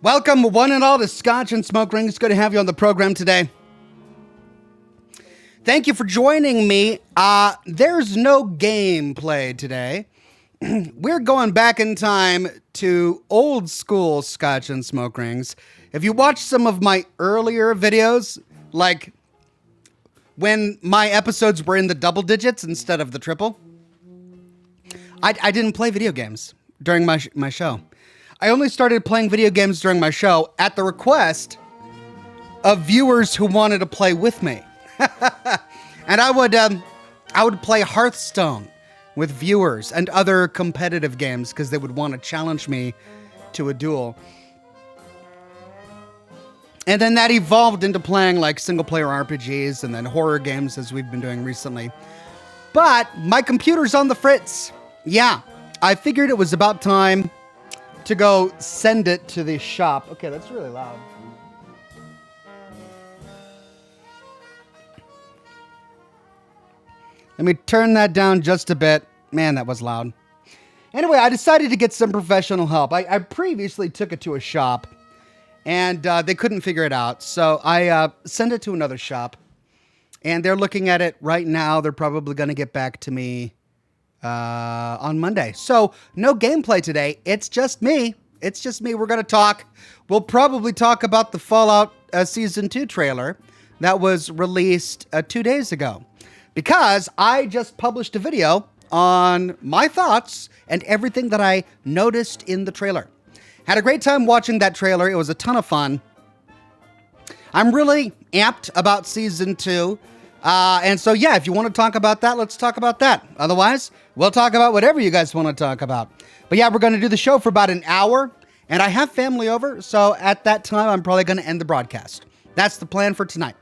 Welcome, one and all, to Scotch and Smoke Rings. Good to have you on the program today. Thank you for joining me. There's no gameplay today. We're going back in time to old school Scotch and Smoke Rings. If you watch some of my earlier videos, like when my episodes were in the double digits instead of the triple, I didn't play video games during my show. I only started playing video games during my show at the request of viewers who wanted to play with me. And I would play Hearthstone with viewers and other competitive games because they would want to challenge me to a duel. And then that evolved into playing like single player RPGs and then horror games as we've been doing recently. But my computer's on the fritz. Yeah, I figured it was about time to go send it to the shop. Okay, that's really loud. Let me turn that down just a bit. Man, that was loud. Anyway, I decided to get some professional help. I previously took it to a shop, and they couldn't figure it out. So I sent it to another shop, and they're looking at it right now. They're probably going to get back to me on Monday. So no gameplay today. It's just me. We're going to talk. We'll probably talk about the Fallout Season 2 trailer that was released 2 days ago, because I just published a video on my thoughts and everything that I noticed in the trailer. Had a great time watching that trailer. It was a ton of fun. I'm really amped about Season 2. And so, yeah, if you want to talk about that, let's talk about that. Otherwise, we'll talk about whatever you guys want to talk about. But yeah, we're going to do the show for about an hour, and I have family over, so at that time, I'm probably going to end the broadcast. That's the plan for tonight.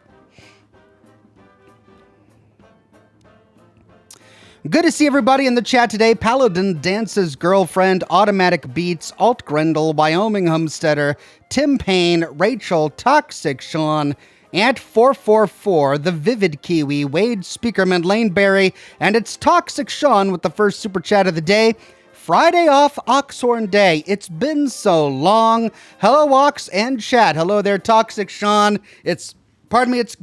Good to see everybody in the chat today. Paladin Dance's girlfriend, Automatic Beats, Alt Grendel, Wyoming Homesteader, Tim Payne, Rachel, Toxic Sean, Ant444, The Vivid Kiwi, Wade Speakerman, Laneberry, and it's Toxic Sean with the first super chat of the day. Friday off Oxhorn Day. It's been so long. Hello, Ox and chat. Hello there, Toxic Sean. It's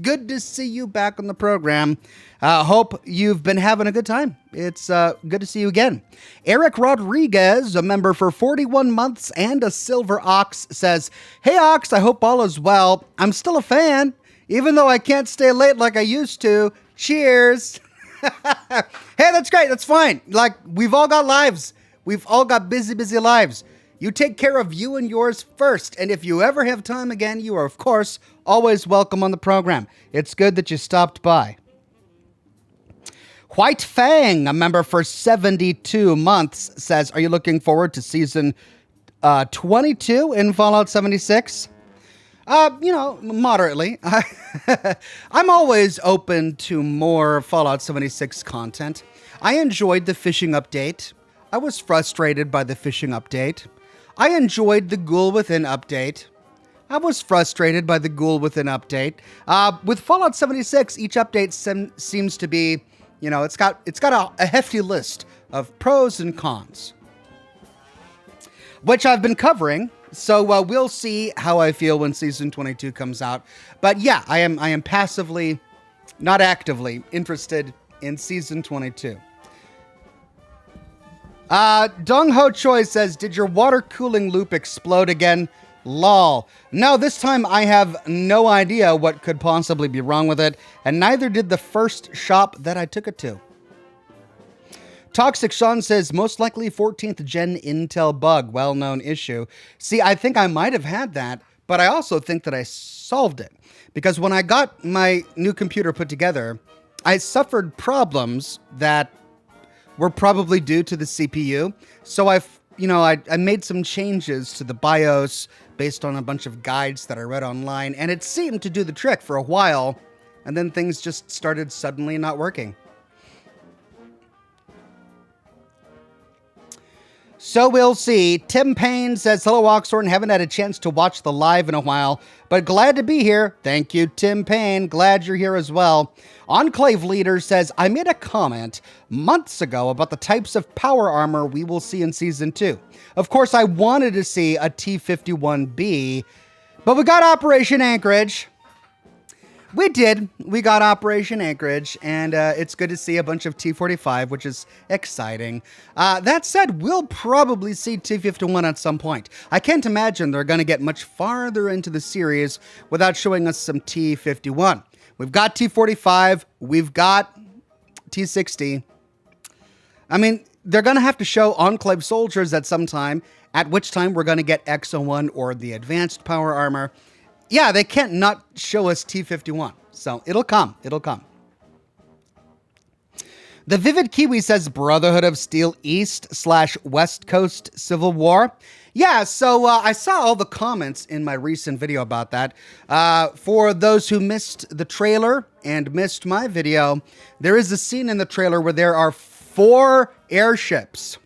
good to see you back on the program. Hope you've been having a good time. It's good to see you again. Eric Rodriguez, a member for 41 months and a silver Ox, says, "Hey Ox, I hope all is well. I'm still a fan, even though I can't stay late like I used to. Cheers." Hey, that's great. That's fine. Like, we've all got lives. We've all got busy lives. You take care of you and yours first. And if you ever have time again, you are, of course, always welcome on the program. It's good that you stopped by. White Fang, a member for 72 months, says, "Are you looking forward to season 22 in Fallout 76? Moderately. I'm always open to more Fallout 76 content. I enjoyed the fishing update. I was frustrated by the fishing update. I enjoyed the Ghoul Within update. I was frustrated by the Ghoul Within update. With Fallout 76, each update seems to be, it's got a hefty list of pros and cons, which I've been covering. So we'll see how I feel when Season 22 comes out. But yeah, I am passively, not actively, interested in Season 22. Dong Ho Choi says, "Did your water cooling loop explode again? Lol. No, this time I have no idea what could possibly be wrong with it, and neither did the first shop that I took it to." Toxic Sean says, "Most likely 14th gen Intel bug, well-known issue." See, I think I might have had that, but I also think that I solved it. Because when I got my new computer put together, I suffered problems that were probably due to the CPU. So I made some changes to the BIOS based on a bunch of guides that I read online, and it seemed to do the trick for a while, and then things just started suddenly not working. So we'll see. Tim Payne says, hello, Oxhorn. Haven't had a chance to watch the live in a while, but glad to be here. Thank you, Tim Payne. Glad you're here as well. Enclave Leader says, I made a comment months ago about the types of power armor we will see in Season 2. Of course, I wanted to see a T-51B, but we got Operation Anchorage. We did. We got Operation Anchorage, and it's good to see a bunch of T-45, which is exciting. That said, we'll probably see T-51 at some point. I can't imagine they're going to get much farther into the series without showing us some T-51. We've got T-45. We've got T-60. I mean, they're going to have to show Enclave soldiers at some time, at which time we're going to get X-01 or the advanced power armor. Yeah, they can't not show us T-51. So it'll come. It'll come. The Vivid Kiwi says Brotherhood of Steel East / West Coast Civil War. Yeah, so I saw all the comments in my recent video about that. For those who missed the trailer and missed my video, there is a scene in the trailer where there are 4 airships.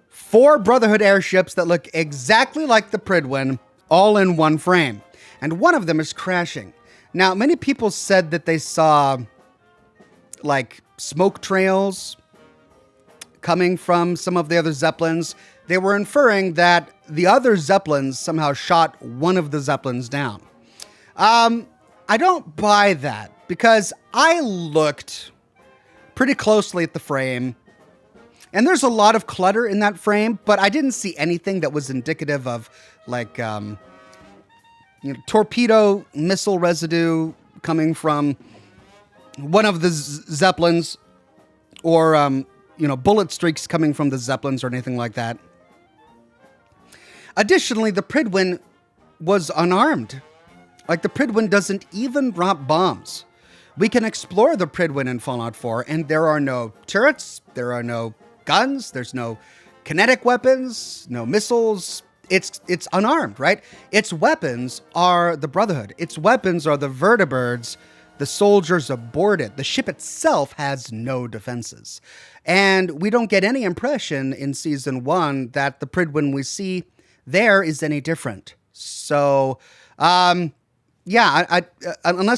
4 Brotherhood airships that look exactly like the Prydwen, all in one frame. And one of them is crashing. Now, many people said that they saw, like, smoke trails coming from some of the other Zeppelins. They were inferring that the other Zeppelins somehow shot one of the Zeppelins down. I don't buy that, because I looked pretty closely at the frame, and there's a lot of clutter in that frame, but I didn't see anything that was indicative of, like, torpedo missile residue coming from one of the Zeppelins, or, bullet streaks coming from the Zeppelins or anything like that. Additionally, the Prydwen was unarmed. Like, the Prydwen doesn't even drop bombs. We can explore the Prydwen in Fallout 4, and there are no turrets, there are no guns, there's no kinetic weapons, no missiles. It's unarmed, right? Its weapons are the Brotherhood. Its weapons are the vertibirds, the soldiers aboard it. The ship itself has no defenses. And we don't get any impression in Season 1 that the Prydwen we see there is any different. So, unless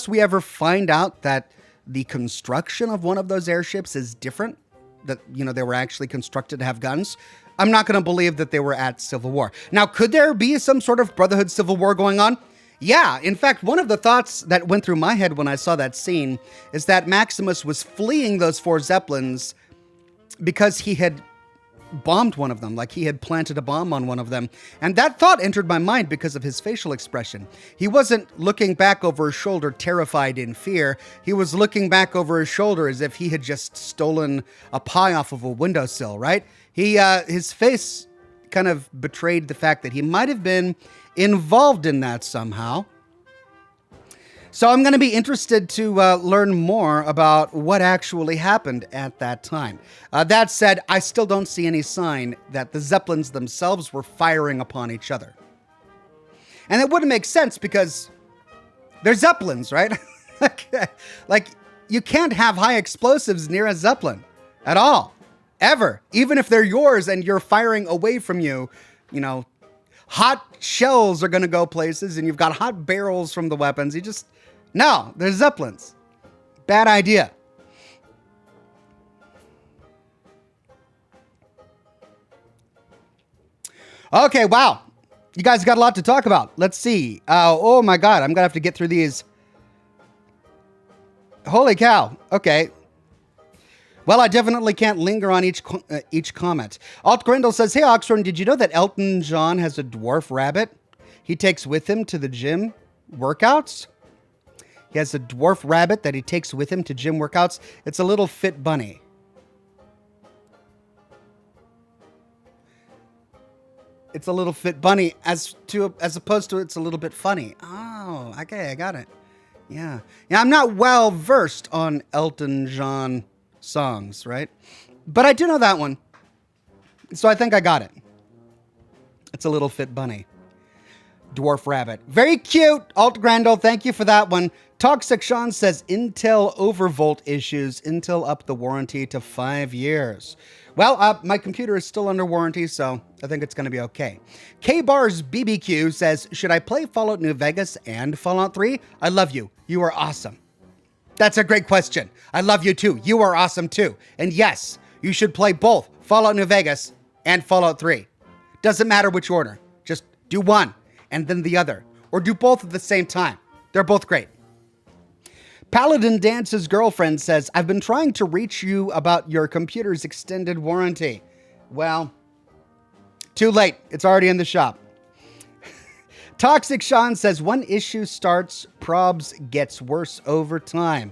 we ever find out that the construction of one of those airships is different, that, they were actually constructed to have guns, I'm not going to believe that they were at Civil War. Now, could there be some sort of Brotherhood Civil War going on? Yeah. In fact, one of the thoughts that went through my head when I saw that scene is that Maximus was fleeing those 4 Zeppelins because he had bombed one of them, like he had planted a bomb on one of them. And that thought entered my mind because of his facial expression. He wasn't looking back over his shoulder, terrified in fear. He was looking back over his shoulder as if he had just stolen a pie off of a windowsill, right? His face kind of betrayed the fact that he might have been involved in that somehow. So I'm going to be interested to learn more about what actually happened at that time. That said, I still don't see any sign that the Zeppelins themselves were firing upon each other. And it wouldn't make sense because they're Zeppelins, right? Like, you can't have high explosives near a Zeppelin at all. Ever. Even if they're yours and you're firing away from you, hot shells are going to go places and you've got hot barrels from the weapons. No, they're Zeppelins. Bad idea. Okay, wow. You guys got a lot to talk about. Let's see. Oh my God, I'm going to have to get through these. Holy cow. Okay. Well, I definitely can't linger on each comment. Alt Grendel says, hey, Oxhorn, did you know that Elton John has a dwarf rabbit he takes with him to the gym workouts? He has a dwarf rabbit that he takes with him to gym workouts. It's a little fit bunny. It's a little fit bunny as opposed to it's a little bit funny. Oh, okay, I got it. Yeah. I'm not well versed on Elton John songs, right? But I do know that one. So I think I got it. It's a little fit bunny. Dwarf rabbit. Very cute, Alt Grandel. Thank you for that one. Toxic Sean says Intel overvolt issues. Intel upped the warranty to 5 years. Well, my computer is still under warranty, so I think it's going to be okay. K-Bars BBQ says, should I play Fallout New Vegas and Fallout 3? I love you. You are awesome. That's a great question. I love you too. You are awesome too. And yes, you should play both Fallout New Vegas and Fallout 3. Doesn't matter which order. Just do one and then the other. Or do both at the same time. They're both great. Paladin Dance's girlfriend says, I've been trying to reach you about your computer's extended warranty. Well, too late. It's already in the shop. Toxic Sean says, when issue starts, probs gets worse over time.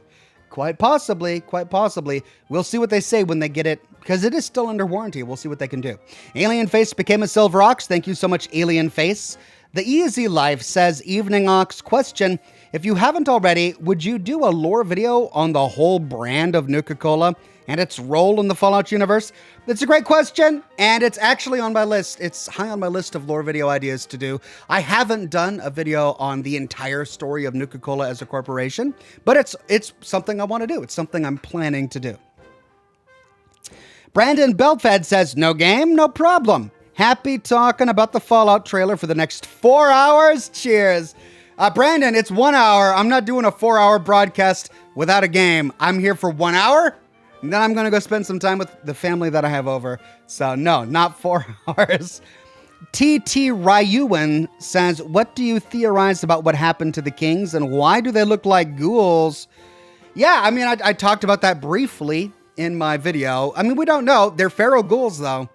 Quite possibly, quite possibly. We'll see what they say when they get it, because it is still under warranty. We'll see what they can do. Alien Face became a Silver Ox. Thank you so much, Alien Face. The Easy Life says, Evening Ox, question, if you haven't already, would you do a lore video on the whole brand of Nuka-Cola and its role in the Fallout universe? That's a great question, and it's actually on my list. It's high on my list of lore video ideas to do. I haven't done a video on the entire story of Nuka-Cola as a corporation, but it's something I want to do. It's something I'm planning to do. Brandon Beltfed says, no game, no problem. Happy talking about the Fallout trailer for the next 4 hours. Cheers. Brandon, it's 1 hour. I'm not doing a 4-hour broadcast without a game. I'm here for 1 hour, and then I'm going to go spend some time with the family that I have over. So no, not 4 hours. TT Ryuan says, what do you theorize about what happened to the Kings, and why do they look like ghouls? Yeah, I mean, I talked about that briefly in my video. I mean, we don't know. They're feral ghouls, though.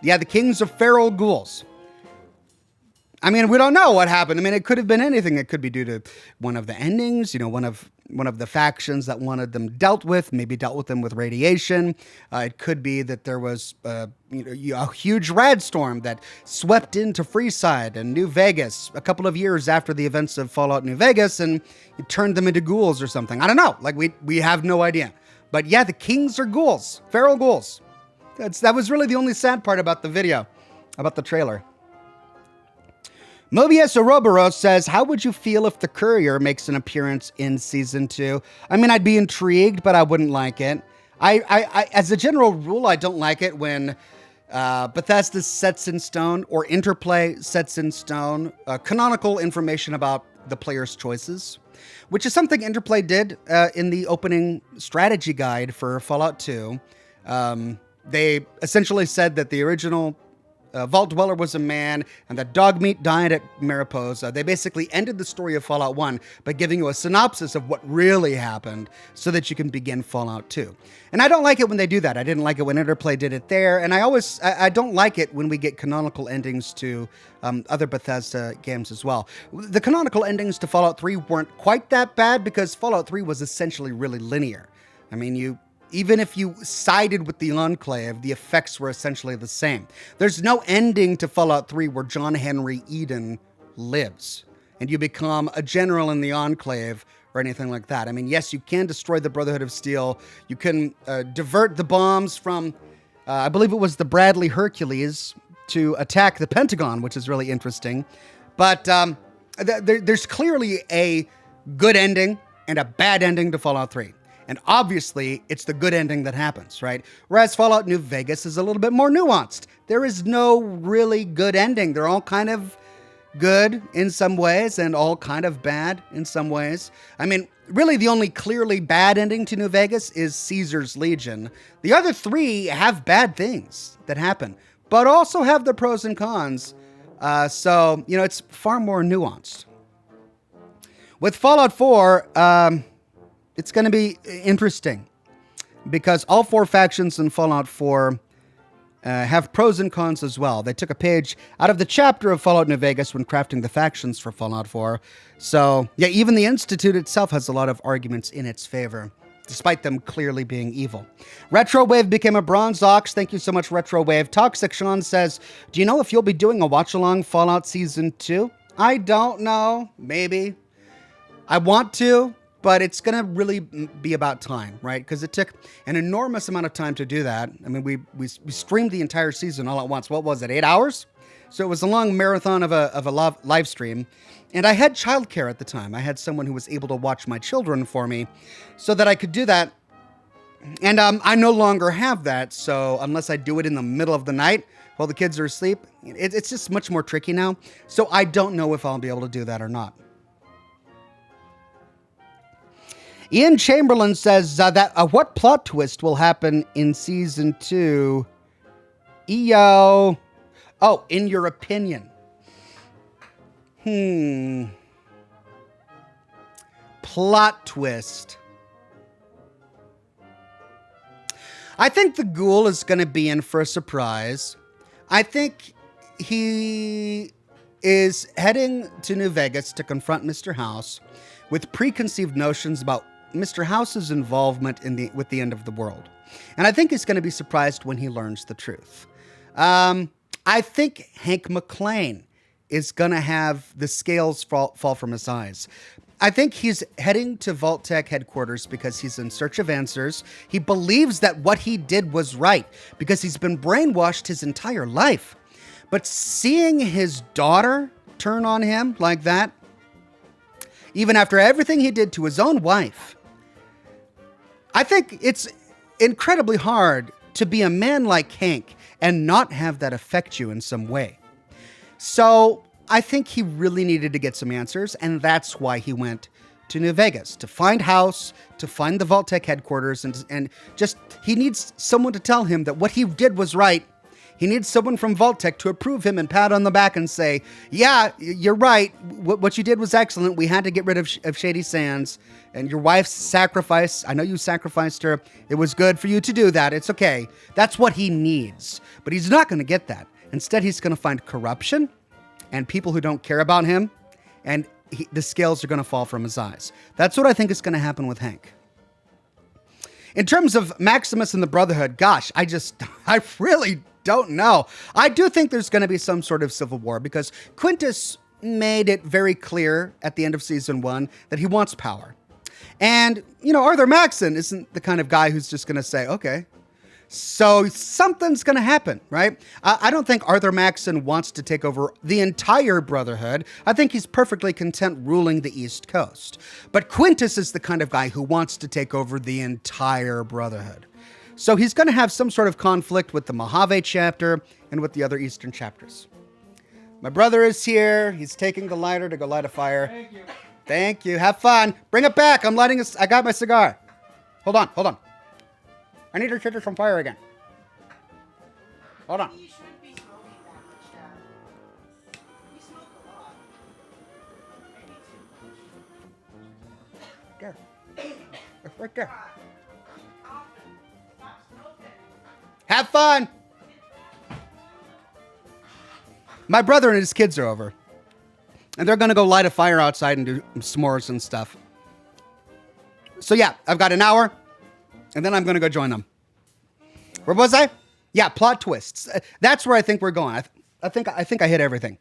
Yeah, the Kings are feral ghouls. I mean, we don't know what happened. I mean, it could have been anything. It could be due to one of the endings, one of the factions that wanted them dealt with, maybe dealt with them with radiation. It could be that there was a huge rad storm that swept into Freeside and New Vegas a couple of years after the events of Fallout New Vegas, and it turned them into ghouls or something. I don't know. Like, we have no idea. But yeah, the Kings are ghouls, feral ghouls. That was really the only sad part about the video, about the trailer. Mobius Ouroboros says, how would you feel if the Courier makes an appearance in Season 2? I mean, I'd be intrigued, but I wouldn't like it. I as a general rule, I don't like it when Bethesda sets in stone or Interplay sets in stone canonical information about the player's choices, which is something Interplay did in the opening strategy guide for Fallout 2. They essentially said that the original Vault Dweller was a man, and that Dogmeat died at Mariposa. They basically ended the story of Fallout 1 by giving you a synopsis of what really happened so that you can begin Fallout 2. And I don't like it when they do that. I didn't like it when Interplay did it there, and I don't like it when we get canonical endings to other Bethesda games as well. The canonical endings to Fallout 3 weren't quite that bad because Fallout 3 was essentially really linear. I mean, even if you sided with the Enclave, the effects were essentially the same. There's no ending to Fallout 3 where John Henry Eden lives, and you become a general in the Enclave or anything like that. I mean, yes, you can destroy the Brotherhood of Steel. You can divert the bombs from, I believe it was the Bradley Hercules, to attack the Pentagon, which is really interesting. But there's clearly a good ending and a bad ending to Fallout 3. And obviously, it's the good ending that happens, right? Whereas Fallout New Vegas is a little bit more nuanced. There is no really good ending. They're all kind of good in some ways and all kind of bad in some ways. I mean, really the only clearly bad ending to New Vegas is Caesar's Legion. The other three have bad things that happen, but also have their pros and cons. So, it's far more nuanced. With Fallout 4, it's going to be interesting because all four factions in Fallout 4 have pros and cons as well. They took a page out of the chapter of Fallout New Vegas when crafting the factions for Fallout 4. So, yeah, even the Institute itself has a lot of arguments in its favor, despite them clearly being evil. Retrowave became a Bronze Ox. Thank you so much, Retrowave. Toxic Sean says, do you know if you'll be doing a watch-along Fallout Season 2? I don't know. Maybe. I want to. But it's going to really be about time, right? Because it took an enormous amount of time to do that. I mean, we streamed the entire season all at once. What was it, 8 hours? So it was a long marathon of a live stream. And I had childcare at the time. I had someone who was able to watch my children for me so that I could do that And I no longer have that, so unless I do it in the middle of the night while the kids are asleep, it's just much more tricky now. So I don't know if I'll be able to do that or not. Ian Chamberlain says that what plot twist will happen in season 2? EO. Oh, in your opinion. Plot twist. I think the ghoul is going to be in for a surprise. I think he is heading to New Vegas to confront Mr. House with preconceived notions about Mr. House's involvement with the end of the world. And I think he's going to be surprised when he learns the truth. I think Hank McClain is going to have the scales fall from his eyes. I think he's heading to Vault-Tec headquarters because he's in search of answers. He believes that what he did was right because he's been brainwashed his entire life. But seeing his daughter turn on him like that, even after everything he did to his own wife, I think it's incredibly hard to be a man like Hank and not have that affect you in some way. So I think he really needed to get some answers, and that's why he went to New Vegas, to find House, to find the Vault-Tec headquarters, and just, he needs someone to tell him that what he did was right. He needs someone from Vault-Tec to approve him and pat on the back and say, yeah, you're right. What you did was excellent. We had to get rid of Shady Sands, and your wife's sacrifice, I know you sacrificed her. It was good for you to do that. It's okay. That's what he needs. But he's not going to get that. Instead, he's going to find corruption and people who don't care about him, and the scales are going to fall from his eyes. That's what I think is going to happen with Hank. In terms of Maximus and the Brotherhood, gosh, I really don't know. I do think there's going to be some sort of civil war because Quintus made it very clear at the end of season 1 that he wants power. And, Arthur Maxon isn't the kind of guy who's just going to say, okay, so something's going to happen, right? I don't think Arthur Maxon wants to take over the entire Brotherhood. I think he's perfectly content ruling the East Coast. But Quintus is the kind of guy who wants to take over the entire Brotherhood. So he's going to have some sort of conflict with the Mojave chapter and with the other Eastern chapters. My brother is here. He's taking the lighter to go light a fire. Thank you. Thank you. Have fun. Bring it back. I got my cigar. Hold on. I need to catch it from fire again. Hold on. You shouldn't be smoking that much, Dad. You smoke a lot. Maybe too much. There. It's right there. Stop smoking. Have fun. My brother and his kids are over. And they're going to go light a fire outside and do s'mores and stuff. So yeah, I've got an hour. And then I'm going to go join them. Where was I? Yeah, plot twists. That's where I think we're going. I think I hit everything.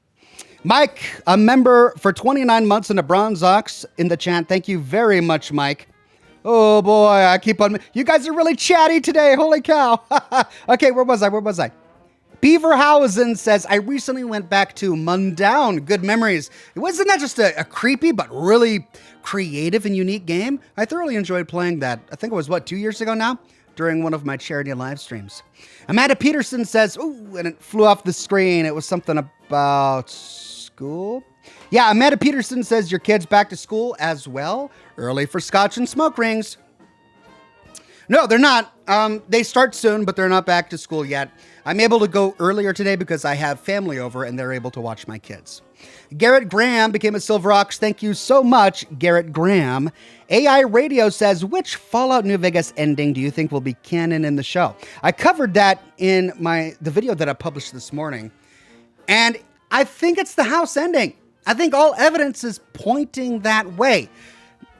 Mike, a member for 29 months in the Bronze Ox in the chat. Thank you very much, Mike. Oh boy, I keep on. You guys are really chatty today. Holy cow. Okay, where was I? Beaverhausen says, I recently went back to Mundown. Good memories. Wasn't that just a creepy but really creative and unique game? I thoroughly enjoyed playing that. I think it was, 2 years ago now? During one of my charity live streams. Amanda Peterson says, ooh, and it flew off the screen. It was something about school. Yeah, Amanda Peterson says, your kids back to school as well? Early for Scotch and smoke rings. No, they're not. They start soon, but they're not back to school yet. I'm able to go earlier today because I have family over and they're able to watch my kids. Garrett Graham became a Silver Ox. Thank you so much, Garrett Graham. AI Radio says, which Fallout New Vegas ending do you think will be canon in the show? I covered that in the video that I published this morning. And I think it's the house ending. I think all evidence is pointing that way.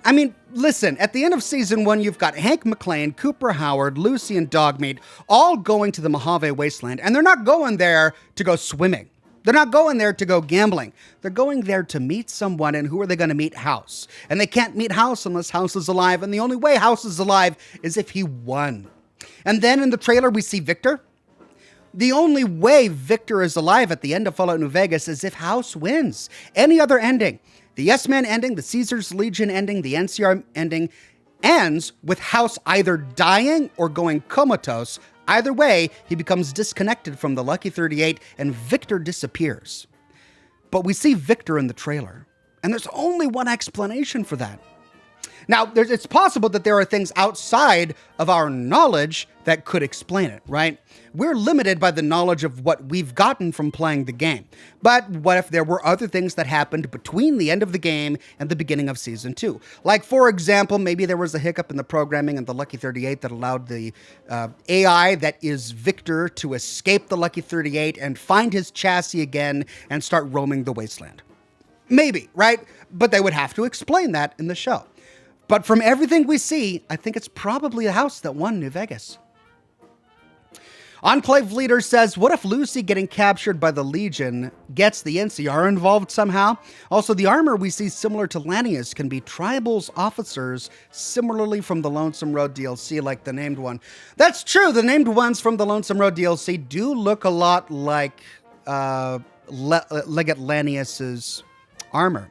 I mean, listen, at the end of season 1, you've got Hank McClain, Cooper Howard, Lucy, and Dogmeat all going to the Mojave Wasteland, and they're not going there to go swimming. They're not going there to go gambling. They're going there to meet someone, and who are they going to meet? House. And they can't meet House unless House is alive, and the only way House is alive is if he won. And then in the trailer, we see Victor. The only way Victor is alive at the end of Fallout New Vegas is if House wins. Any other ending, the Yes Man ending, the Caesar's Legion ending, the NCR ending, ends with House either dying or going comatose. Either way, he becomes disconnected from the Lucky 38 and Victor disappears. But we see Victor in the trailer, and there's only one explanation for that. Now, it's possible that there are things outside of our knowledge that could explain it, right? We're limited by the knowledge of what we've gotten from playing the game. But what if there were other things that happened between the end of the game and the beginning of Season 2? Like, for example, maybe there was a hiccup in the programming in the Lucky 38 that allowed the AI that is Victor to escape the Lucky 38 and find his chassis again and start roaming the wasteland. Maybe, right? But they would have to explain that in the show. But from everything we see, I think it's probably the house that won New Vegas. Enclave leader says, what if Lucy getting captured by the Legion gets the NCR involved somehow? Also, the armor we see similar to Lanius can be Tribal's officers, similarly from the Lonesome Road DLC, like the named one. That's true. The named ones from the Lonesome Road DLC do look a lot like Legate Lanius's armor.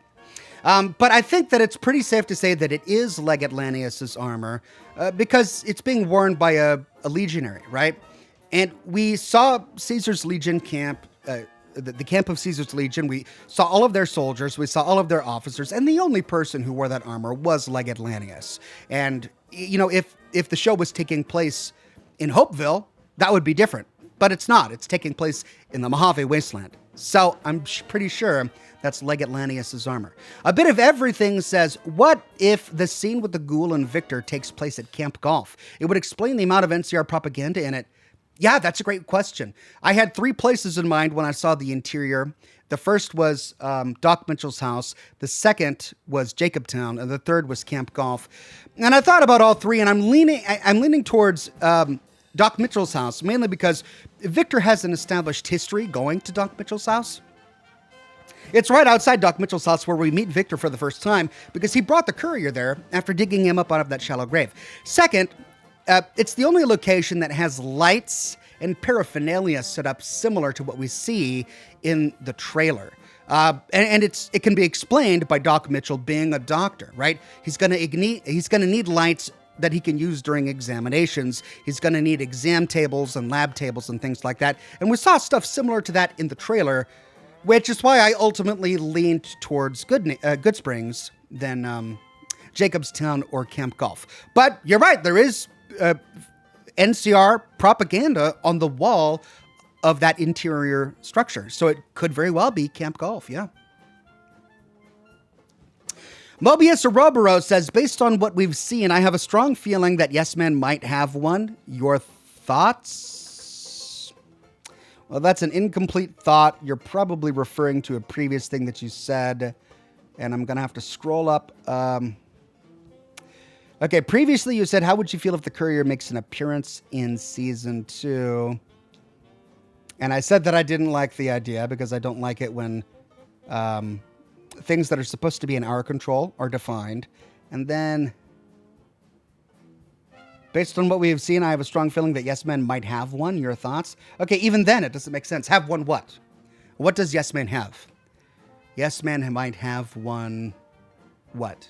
But I think that it's pretty safe to say that it is Legate Lanius's armor because it's being worn by a legionary, right? And we saw Caesar's Legion camp, the camp of Caesar's Legion. We saw all of their soldiers. We saw all of their officers. And the only person who wore that armor was Legate Lanius. And, you know, if the show was taking place in Hopeville, that would be different. But it's not. It's taking place in the Mojave Wasteland. So I'm pretty sure that's Legate Lanius's armor. A bit of everything says, what if the scene with the ghoul and Victor takes place at Camp Golf? It would explain the amount of NCR propaganda in it. Yeah, that's a great question. I had 3 places in mind when I saw the interior. The first was Doc Mitchell's house. The second was Jacobtown. And the third was Camp Golf. And I thought about all 3, and I'm leaning towards Doc Mitchell's house, mainly because Victor has an established history going to Doc Mitchell's house. It's right outside Doc Mitchell's house where we meet Victor for the first time because he brought the courier there after digging him up out of that shallow grave. Second, it's the only location that has lights and paraphernalia set up similar to what we see in the trailer. And it can be explained by Doc Mitchell being a doctor, right? He's going to need lights that he can use during examinations. He's going to need exam tables and lab tables and things like that. And we saw stuff similar to that in the trailer, which is why I ultimately leaned towards Good Springs than Jacobstown or Camp Golf. But you're right, there is NCR propaganda on the wall of that interior structure. So it could very well be Camp Golf, yeah. Mobius Ouroboros says, based on what we've seen, I have a strong feeling that Yes Man might have one. Your thoughts? Well, that's an incomplete thought. You're probably referring to a previous thing that you said, and I'm going to have to scroll up. Okay, previously you said, how would you feel if the courier makes an appearance in Season 2? And I said that I didn't like the idea because I don't like it when things that are supposed to be in our control are defined. And then, based on what we have seen, I have a strong feeling that Yes Man might have one. Your thoughts? Okay, even then, it doesn't make sense. Have one what? What does Yes Man have? Yes Man might have one what?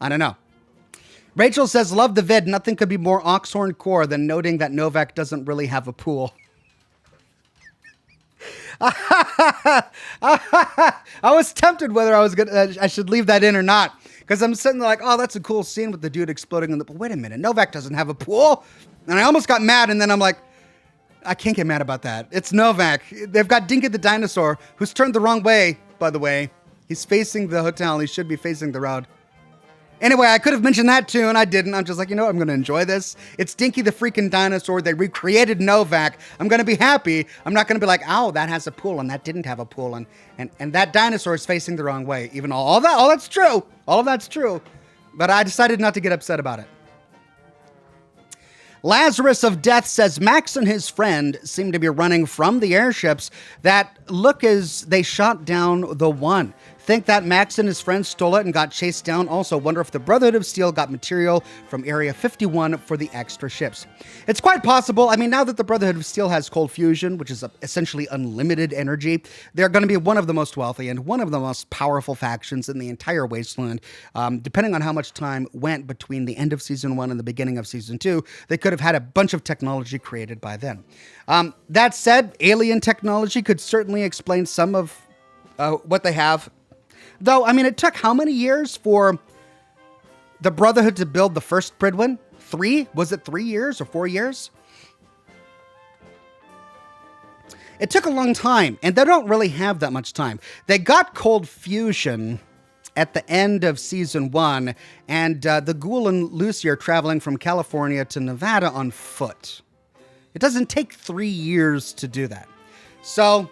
I don't know. Rachel says, love the vid. Nothing could be more Oxhorn core than noting that Novak doesn't really have a pool. I was tempted whether I should leave that in or not, because I'm sitting there like, oh, that's a cool scene with the dude exploding in the pool. Wait a minute, Novak doesn't have a pool, and I almost got mad, and then I'm like, I can't get mad about that. It's Novak. They've got Dinky the dinosaur, who's turned the wrong way. By the way, he's facing the hotel. He should be facing the road. Anyway, I could have mentioned that too, and I didn't. I'm just like, you know what? I'm going to enjoy this. It's Dinky the freaking dinosaur. They recreated Novak. I'm going to be happy. I'm not going to be like, oh, that has a pool and that didn't have a pool, and that dinosaur is facing the wrong way. Even all that's true. All of that's true. But I decided not to get upset about it. Lazarus of Death says Max and his friend seem to be running from the airships that look as they shot down the one. Think that Max and his friends stole it and got chased down. Also wonder if the Brotherhood of Steel got material from Area 51 for the extra ships. It's quite possible. I mean, now that the Brotherhood of Steel has cold fusion, which is essentially unlimited energy, they're going to be one of the most wealthy and one of the most powerful factions in the entire Wasteland. Depending on how much time went between the end of Season 1 and the beginning of Season 2, they could have had a bunch of technology created by then. That said, alien technology could certainly explain some of what they have. Though, I mean, it took how many years for the Brotherhood to build the first Pridwin? 3? Was it 3 years or 4 years? It took a long time, and they don't really have that much time. They got cold fusion at the end of Season 1, and the Ghoul and Lucy are traveling from California to Nevada on foot. It doesn't take 3 years to do that. So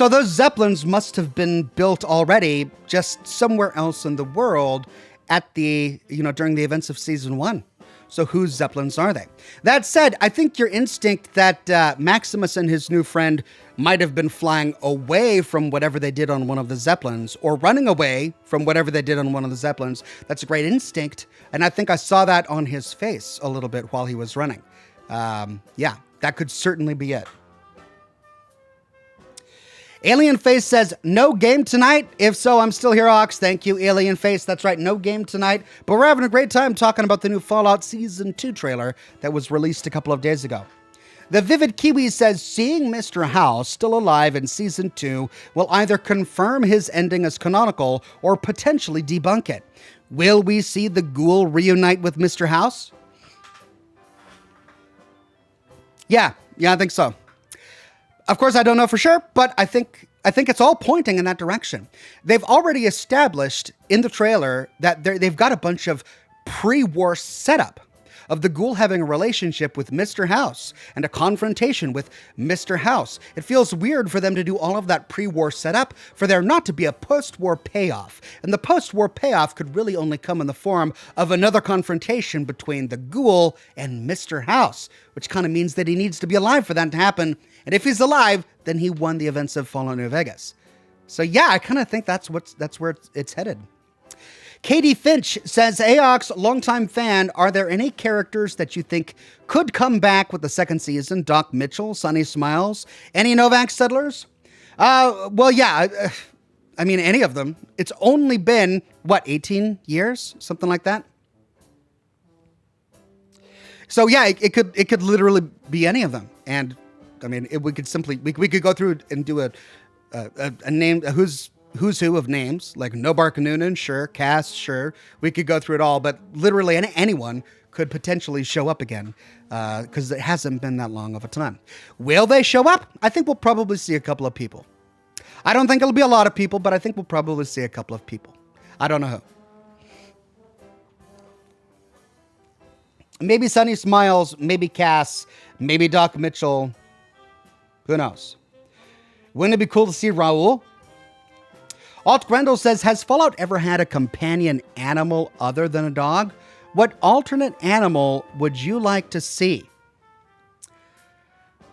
those Zeppelins must have been built already just somewhere else in the world at during the events of Season 1. So whose Zeppelins are they? That said, I think your instinct that Maximus and his new friend might have been flying away from whatever they did on one of the Zeppelins, or running away from whatever they did on one of the Zeppelins, that's a great instinct. And I think I saw that on his face a little bit while he was running. Yeah, that could certainly be it. Alien Face says, no game tonight? If so, I'm still here, Ox. Thank you, Alien Face. That's right, no game tonight. But we're having a great time talking about the new Fallout Season 2 trailer that was released a couple of days ago. The Vivid Kiwi says, seeing Mr. House still alive in Season 2 will either confirm his ending as canonical or potentially debunk it. Will we see the Ghoul reunite with Mr. House? Yeah, I think so. Of course, I don't know for sure, but I think it's all pointing in that direction. They've already established in the trailer that they've got a bunch of pre-war setup of the Ghoul having a relationship with Mr. House and a confrontation with Mr. House. It feels weird for them to do all of that pre-war setup for there not to be a post-war payoff. And the post-war payoff could really only come in the form of another confrontation between the Ghoul and Mr. House, which kind of means that he needs to be alive for that to happen. And if he's alive, then he won the events of Fallout New Vegas. So yeah, I kind of think that's where it's headed. Katie Finch says, Aox, longtime fan, are there any characters that you think could come back with the second season? Doc Mitchell, Sunny Smiles, any Novak settlers? Well, yeah, I mean, any of them. It's only been, 18 years? Something like that? So yeah, it could literally be any of them. And I mean, we could go through and do a name, who's who of names, like No Bark Noonan, sure, Cass, sure. We could go through it all, but literally anyone could potentially show up again, because it hasn't been that long of a time. Will they show up? I think we'll probably see a couple of people. I don't think it'll be a lot of people, but I think we'll probably see a couple of people. I don't know who. Maybe Sunny Smiles, maybe Cass, maybe Doc Mitchell. Who knows? Wouldn't it be cool to see Raul? Alt Grendel says, has Fallout ever had a companion animal other than a dog? What alternate animal would you like to see?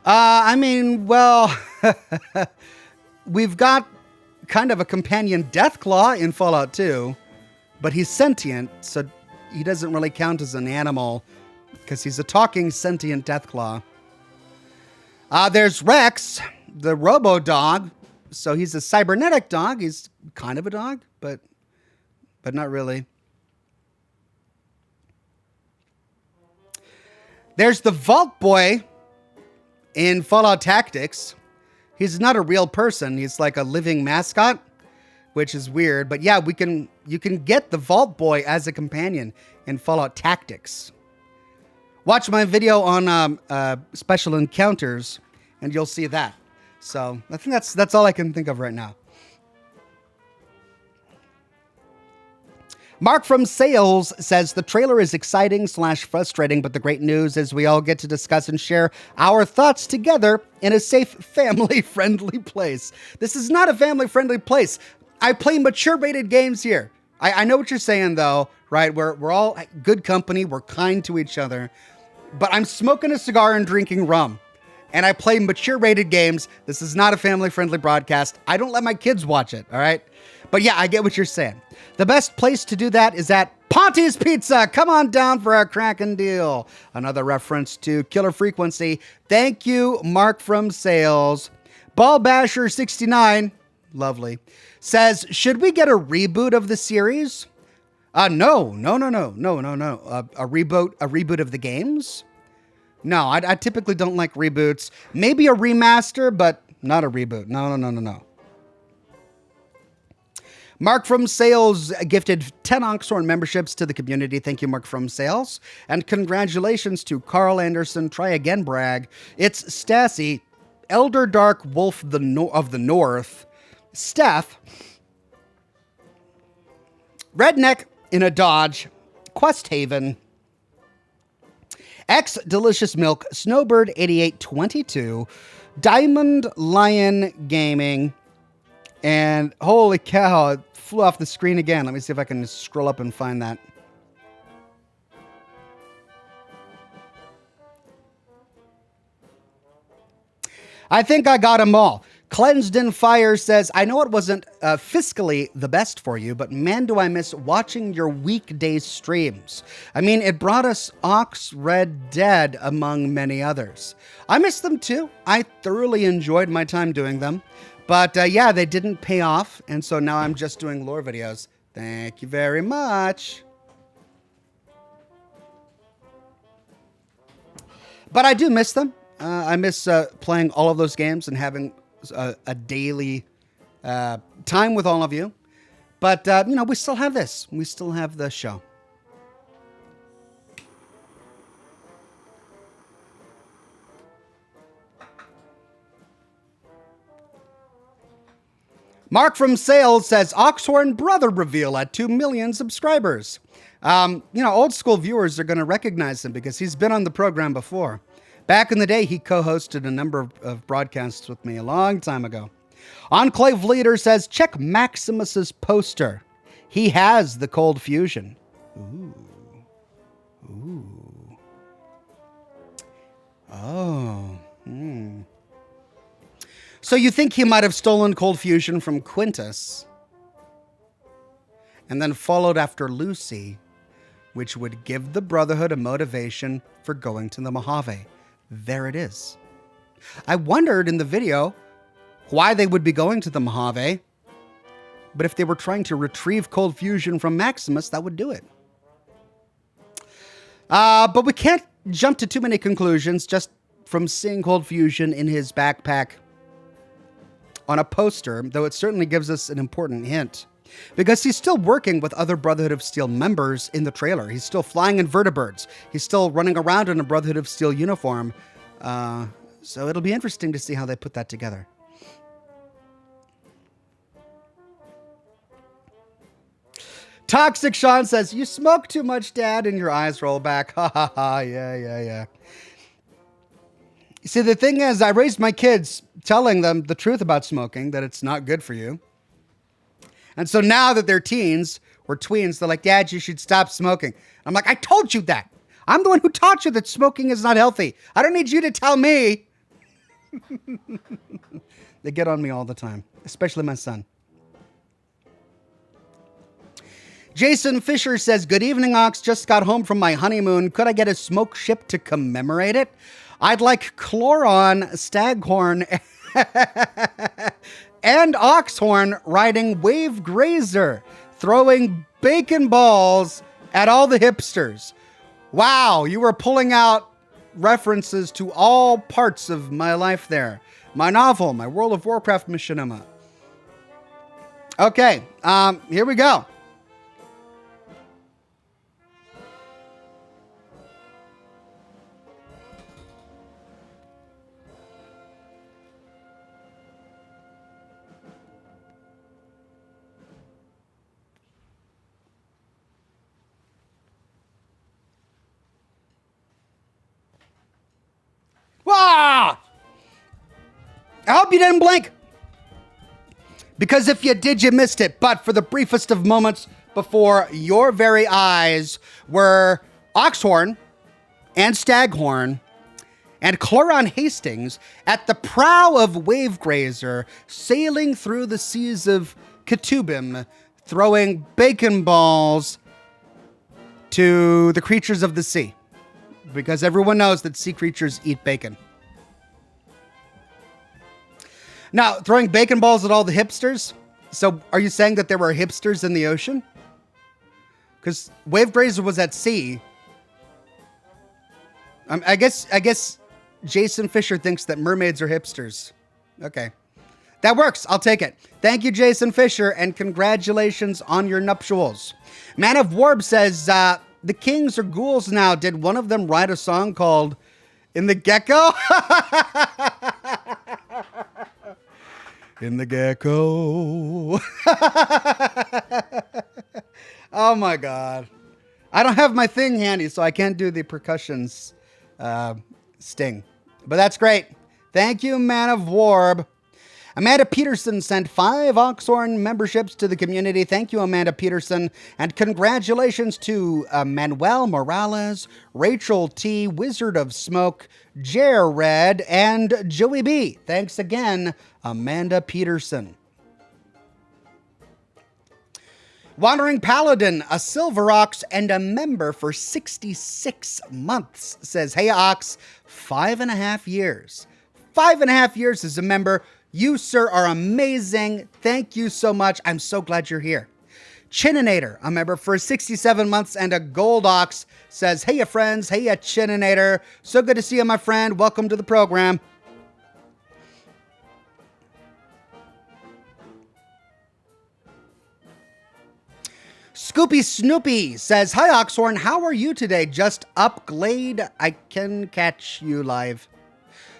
I mean, well, we've got kind of a companion Deathclaw in Fallout 2, but he's sentient, so he doesn't really count as an animal because he's a talking sentient Deathclaw. There's Rex, the robo-dog. So he's a cybernetic dog. He's kind of a dog, but not really. There's the Vault Boy in Fallout Tactics. He's not a real person. He's like a living mascot, which is weird. But yeah, you can get the Vault Boy as a companion in Fallout Tactics. Watch my video on special encounters, and you'll see that. So I think that's all I can think of right now. Mark from Sales says the trailer is exciting / frustrating, but the great news is we all get to discuss and share our thoughts together in a safe, family-friendly place. This is not a family-friendly place. I play mature-rated games here. I know what you're saying, though, right? We're all good company. We're kind to each other. But I'm smoking a cigar and drinking rum. and I play mature rated games. This is not a family friendly broadcast. I don't let my kids watch it, all right? But yeah, I get what you're saying. The best place to do that is at Ponte's Pizza. Come on down for our crackin' deal. Another reference to Killer Frequency. Thank you, Mark from Sales. Ball Basher 69, lovely, says, should we get a reboot of the series? No. A reboot of the games? No, I typically don't like reboots. Maybe a remaster, but not a reboot. No. Mark from Sales gifted 10 Oxhorn memberships to the community. Thank you, Mark from Sales. And congratulations to Carl Anderson. Try again, brag. It's Stassi, Elder Dark Wolf of the North, Steph, Redneck in a Dodge, Quest Haven, X Delicious Milk, Snowbird 8822, Diamond Lion Gaming, and holy cow, it flew off the screen again. Let me see if I can scroll up and find that. I think I got them all. Cleansed in Fire says, I know it wasn't fiscally the best for you, but man, do I miss watching your weekday streams. I mean, it brought us Ox Red Dead, among many others. I miss them too. I thoroughly enjoyed my time doing them. But yeah, they didn't pay off, and so now I'm just doing lore videos. Thank you very much. But I do miss them. I miss playing all of those games and having a daily time with all of you. But, you know, we still have this. We still have the show. Mark from Sales says, Oxhorn brother reveal at 2 million subscribers. You know, old school viewers are going to recognize him because he's been on the program before. Back in the day, he co-hosted a number of broadcasts with me a long time ago. Enclave Leader says, check Maximus's poster. He has the cold fusion. Ooh. Oh. So you think he might have stolen cold fusion from Quintus and then followed after Lucy, which would give the Brotherhood a motivation for going to the Mojave. There it is. I wondered in the video why they would be going to the Mojave, but if they were trying to retrieve cold fusion from Maximus, that would do it. But we can't jump to too many conclusions just from seeing cold fusion in his backpack on a poster, though it certainly gives us an important hint. Because he's still working with other Brotherhood of Steel members in the trailer. He's still flying invertebrates. He's still running around in a Brotherhood of Steel uniform. So it'll be interesting to see how they put that together. Toxic Sean says, you smoke too much, Dad, and your eyes roll back. Ha ha ha, yeah. See, the thing is, I raised my kids telling them the truth about smoking, that it's not good for you. And so now that they're teens or tweens, they're like, Dad, you should stop smoking. I'm like, I told you that. I'm the one who taught you that smoking is not healthy. I don't need you to tell me. They get on me all the time, especially my son. Jason Fisher says, good evening, Ox. Just got home from my honeymoon. Could I get a smoke ship to commemorate it? I'd like Chloron, Staghorn, and Oxhorn riding Wave Grazer, throwing bacon balls at all the hipsters. Wow, you were pulling out references to all parts of my life there. My novel, my World of Warcraft machinima. Okay, here we go. Ah! I hope you didn't blink. Because if you did, you missed it. But for the briefest of moments before your very eyes were Oxhorn and Staghorn and Cloron Hastings at the prow of Wavegrazer, sailing through the seas of Ketubim, throwing bacon balls to the creatures of the sea. Because everyone knows that sea creatures eat bacon. Now, throwing bacon balls at all the hipsters. So are you saying that there were hipsters in the ocean? Because Wavegrazer was at sea. I guess Jason Fisher thinks that mermaids are hipsters. Okay. That works. I'll take it. Thank you, Jason Fisher, and congratulations on your nuptials. Man of Warb says, the kings are ghouls now. Did one of them write a song called In the Gecko? In the Gecko. Oh my God. I don't have my thing handy, so I can't do the percussions sting. But that's great. Thank you, Man of Warb. Amanda Peterson sent 5 Oxhorn memberships to the community. Thank you, Amanda Peterson. And congratulations to Manuel Morales, Rachel T, Wizard of Smoke, Jared, and Joey B. Thanks again, Amanda Peterson. Wandering Paladin, a Silver Ox, and a member for 66 months, says, hey, Ox, 5.5 years. 5.5 years as a member. You, sir, are amazing. Thank you so much. I'm so glad you're here. Chininator, a member for 67 months and a Gold Ox, says, hey, ya friends. Hey, ya Chininator. So good to see you, my friend. Welcome to the program. Scoopy Snoopy says, hi, Oxhorn. How are you today? Just up, Glade. I can catch you live.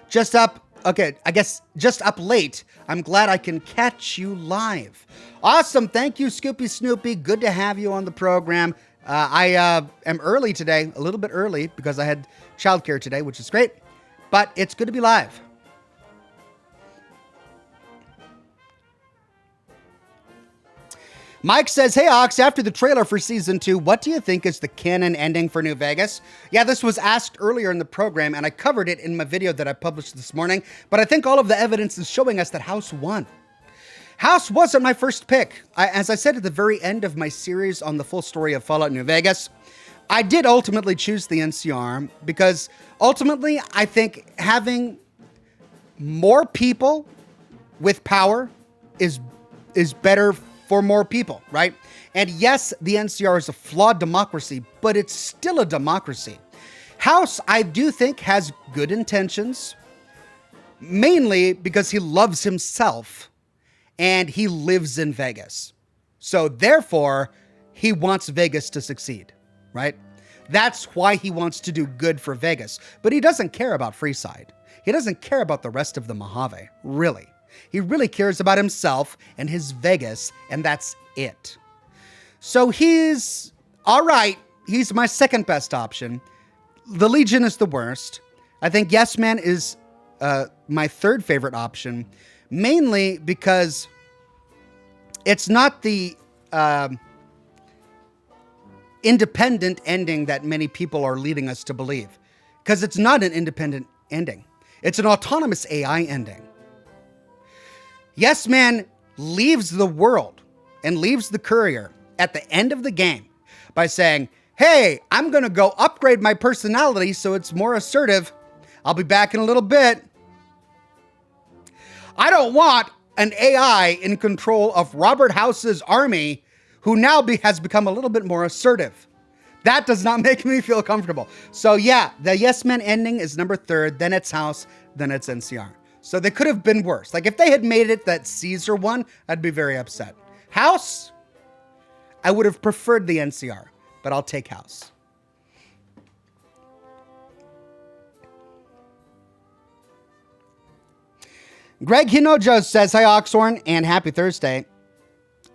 Just up. Okay, I guess just up late. I'm glad I can catch you live. Awesome. Thank you, Scoopy Snoopy. Good to have you on the program. I am early today, a little bit early, because I had childcare today, which is great. But it's good to be live. Mike says, hey, Ox, after the trailer for Season 2, what do you think is the canon ending for New Vegas? Yeah, this was asked earlier in the program, and I covered it in my video that I published this morning, but I think all of the evidence is showing us that House won. House wasn't my first pick. As I said at the very end of my series on the full story of Fallout New Vegas, I did ultimately choose the NCR because ultimately I think having more people with power is better for more people, right? And yes, the NCR is a flawed democracy, but it's still a democracy. House, I do think, has good intentions, mainly because he loves himself and he lives in Vegas. So therefore, he wants Vegas to succeed, right? That's why he wants to do good for Vegas, but he doesn't care about Freeside. He doesn't care about the rest of the Mojave, really. He really cares about himself and his Vegas, and that's it. So he's all right. He's my second best option. The Legion is the worst. I think Yes Man is my third favorite option, mainly because it's not the independent ending that many people are leading us to believe. Because it's not an independent ending. It's an autonomous AI ending. Yes Man leaves the world and leaves the courier at the end of the game by saying, hey, I'm going to go upgrade my personality so it's more assertive. I'll be back in a little bit. I don't want an AI in control of Robert House's army who now has become a little bit more assertive. That does not make me feel comfortable. So yeah, the Yes Man ending is number 3rd, then it's House, then it's NCR. So they could have been worse. Like if they had made it that Caesar won, I'd be very upset. House, I would have preferred the NCR, but I'll take House. Greg Hinojo says, hi, Oxhorn, and happy Thursday.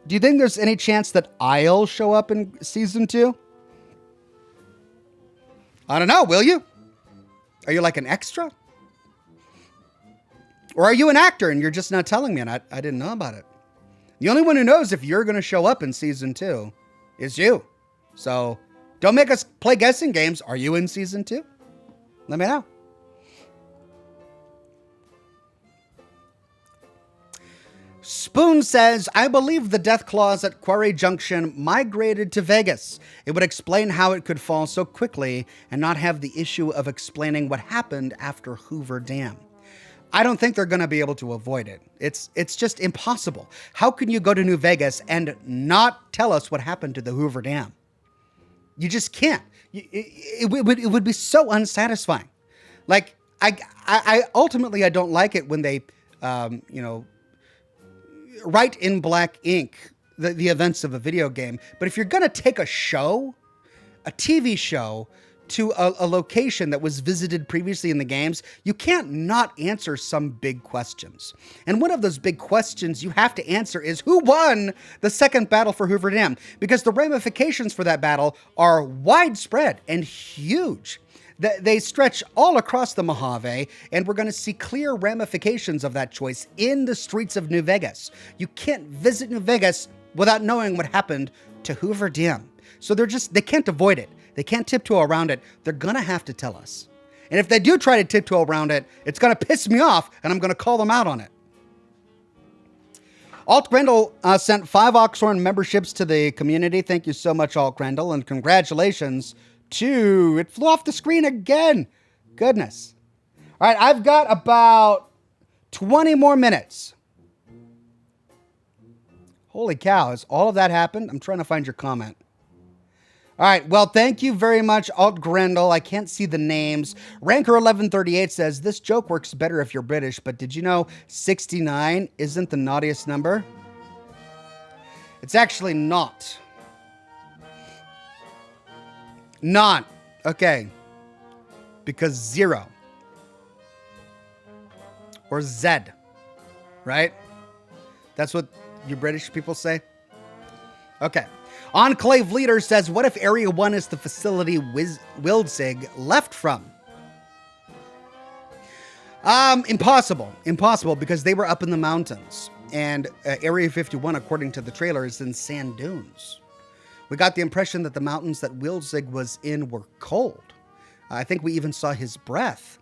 Do you think there's any chance that I'll show up in Season 2? I don't know, will you? Are you like an extra? Or are you an actor and you're just not telling me and I didn't know about it? The only one who knows if you're going to show up in Season 2 is you. So don't make us play guessing games. Are you in Season 2? Let me know. Spoon says, I believe the death claws at Quarry Junction migrated to Vegas. It would explain how it could fall so quickly and not have the issue of explaining what happened after Hoover Dam. I don't think they're going to be able to avoid it. It's just impossible. How can you go to New Vegas and not tell us what happened to the Hoover Dam? You just can't. It would be so unsatisfying. Like, I ultimately, I don't like it when they, write in black ink the events of a video game. But if you're going to take a show, a TV show, to a location that was visited previously in the games, you can't not answer some big questions. And one of those big questions you have to answer is who won the second battle for Hoover Dam? Because the ramifications for that battle are widespread and huge. They stretch all across the Mojave, and we're going to see clear ramifications of that choice in the streets of New Vegas. You can't visit New Vegas without knowing what happened to Hoover Dam. So they can't avoid it. They can't tiptoe around it. They're going to have to tell us. And if they do try to tiptoe around it, it's going to piss me off, and I'm going to call them out on it. Alt Grendel sent 5 Oxhorn memberships to the community. Thank you so much, Alt Grendel, and congratulations to... It flew off the screen again. Goodness. All right, I've got about 20 more minutes. Holy cow, has all of that happened? I'm trying to find your comment. All right, well, thank you very much, Alt Grendel. I can't see the names. Ranker1138 says, this joke works better if you're British, but did you know 69 isn't the naughtiest number? It's actually not. Not. Okay. Because 0. Or Z. Right? That's what you British people say? Okay. Enclave Leader says, what if Area 1 is the facility Wildzig left from? Impossible. Impossible, because they were up in the mountains. And Area 51, according to the trailer, is in sand dunes. We got the impression that the mountains that Wildzig was in were cold. I think we even saw his breath.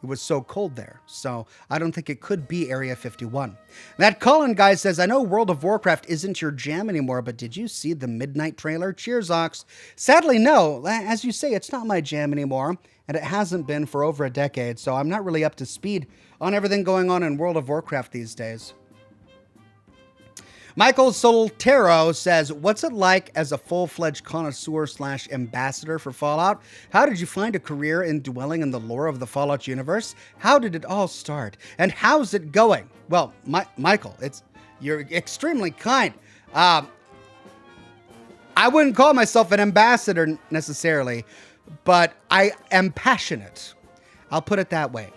It was so cold there. So I don't think it could be Area 51. That Colin guy says, I know World of Warcraft isn't your jam anymore, but did you see the Midnight trailer? Cheers, Ox. Sadly, no. As you say, it's not my jam anymore, and it hasn't been for over a decade, so I'm not really up to speed on everything going on in World of Warcraft these days. Michael Soltero says, what's it like as a full-fledged connoisseur / ambassador for Fallout? How did you find a career in dwelling in the lore of the Fallout universe? How did it all start? And how's it going? Well, Michael, you're extremely kind. I wouldn't call myself an ambassador necessarily, but I am passionate. I'll put it that way.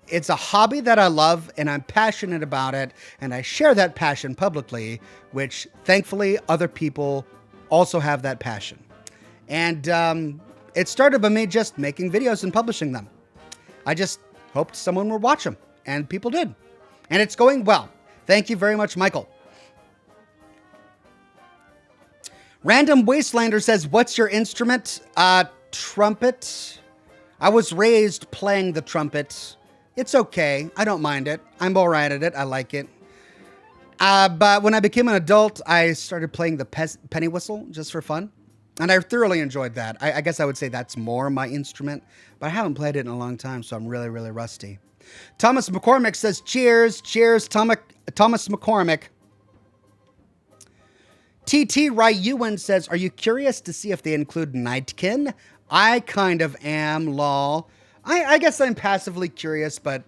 It's a hobby that I love, and I'm passionate about it, and I share that passion publicly, which thankfully other people also have that passion. And it started by me just making videos and publishing them. I just hoped someone would watch them, and people did. And it's going well. Thank you very much, Michael. Random Wastelander says, what's your instrument? Trumpet. I was raised playing the trumpet. It's okay. I don't mind it. I'm all right at it. I like it. But when I became an adult, I started playing the penny whistle just for fun. And I thoroughly enjoyed that. I guess I would say that's more my instrument. But I haven't played it in a long time, so I'm really, really rusty. Thomas McCormick says, cheers. Cheers, Thomas McCormick. TT Ryuan says, are you curious to see if they include Nightkin? I kind of am, lol. I guess I'm passively curious, but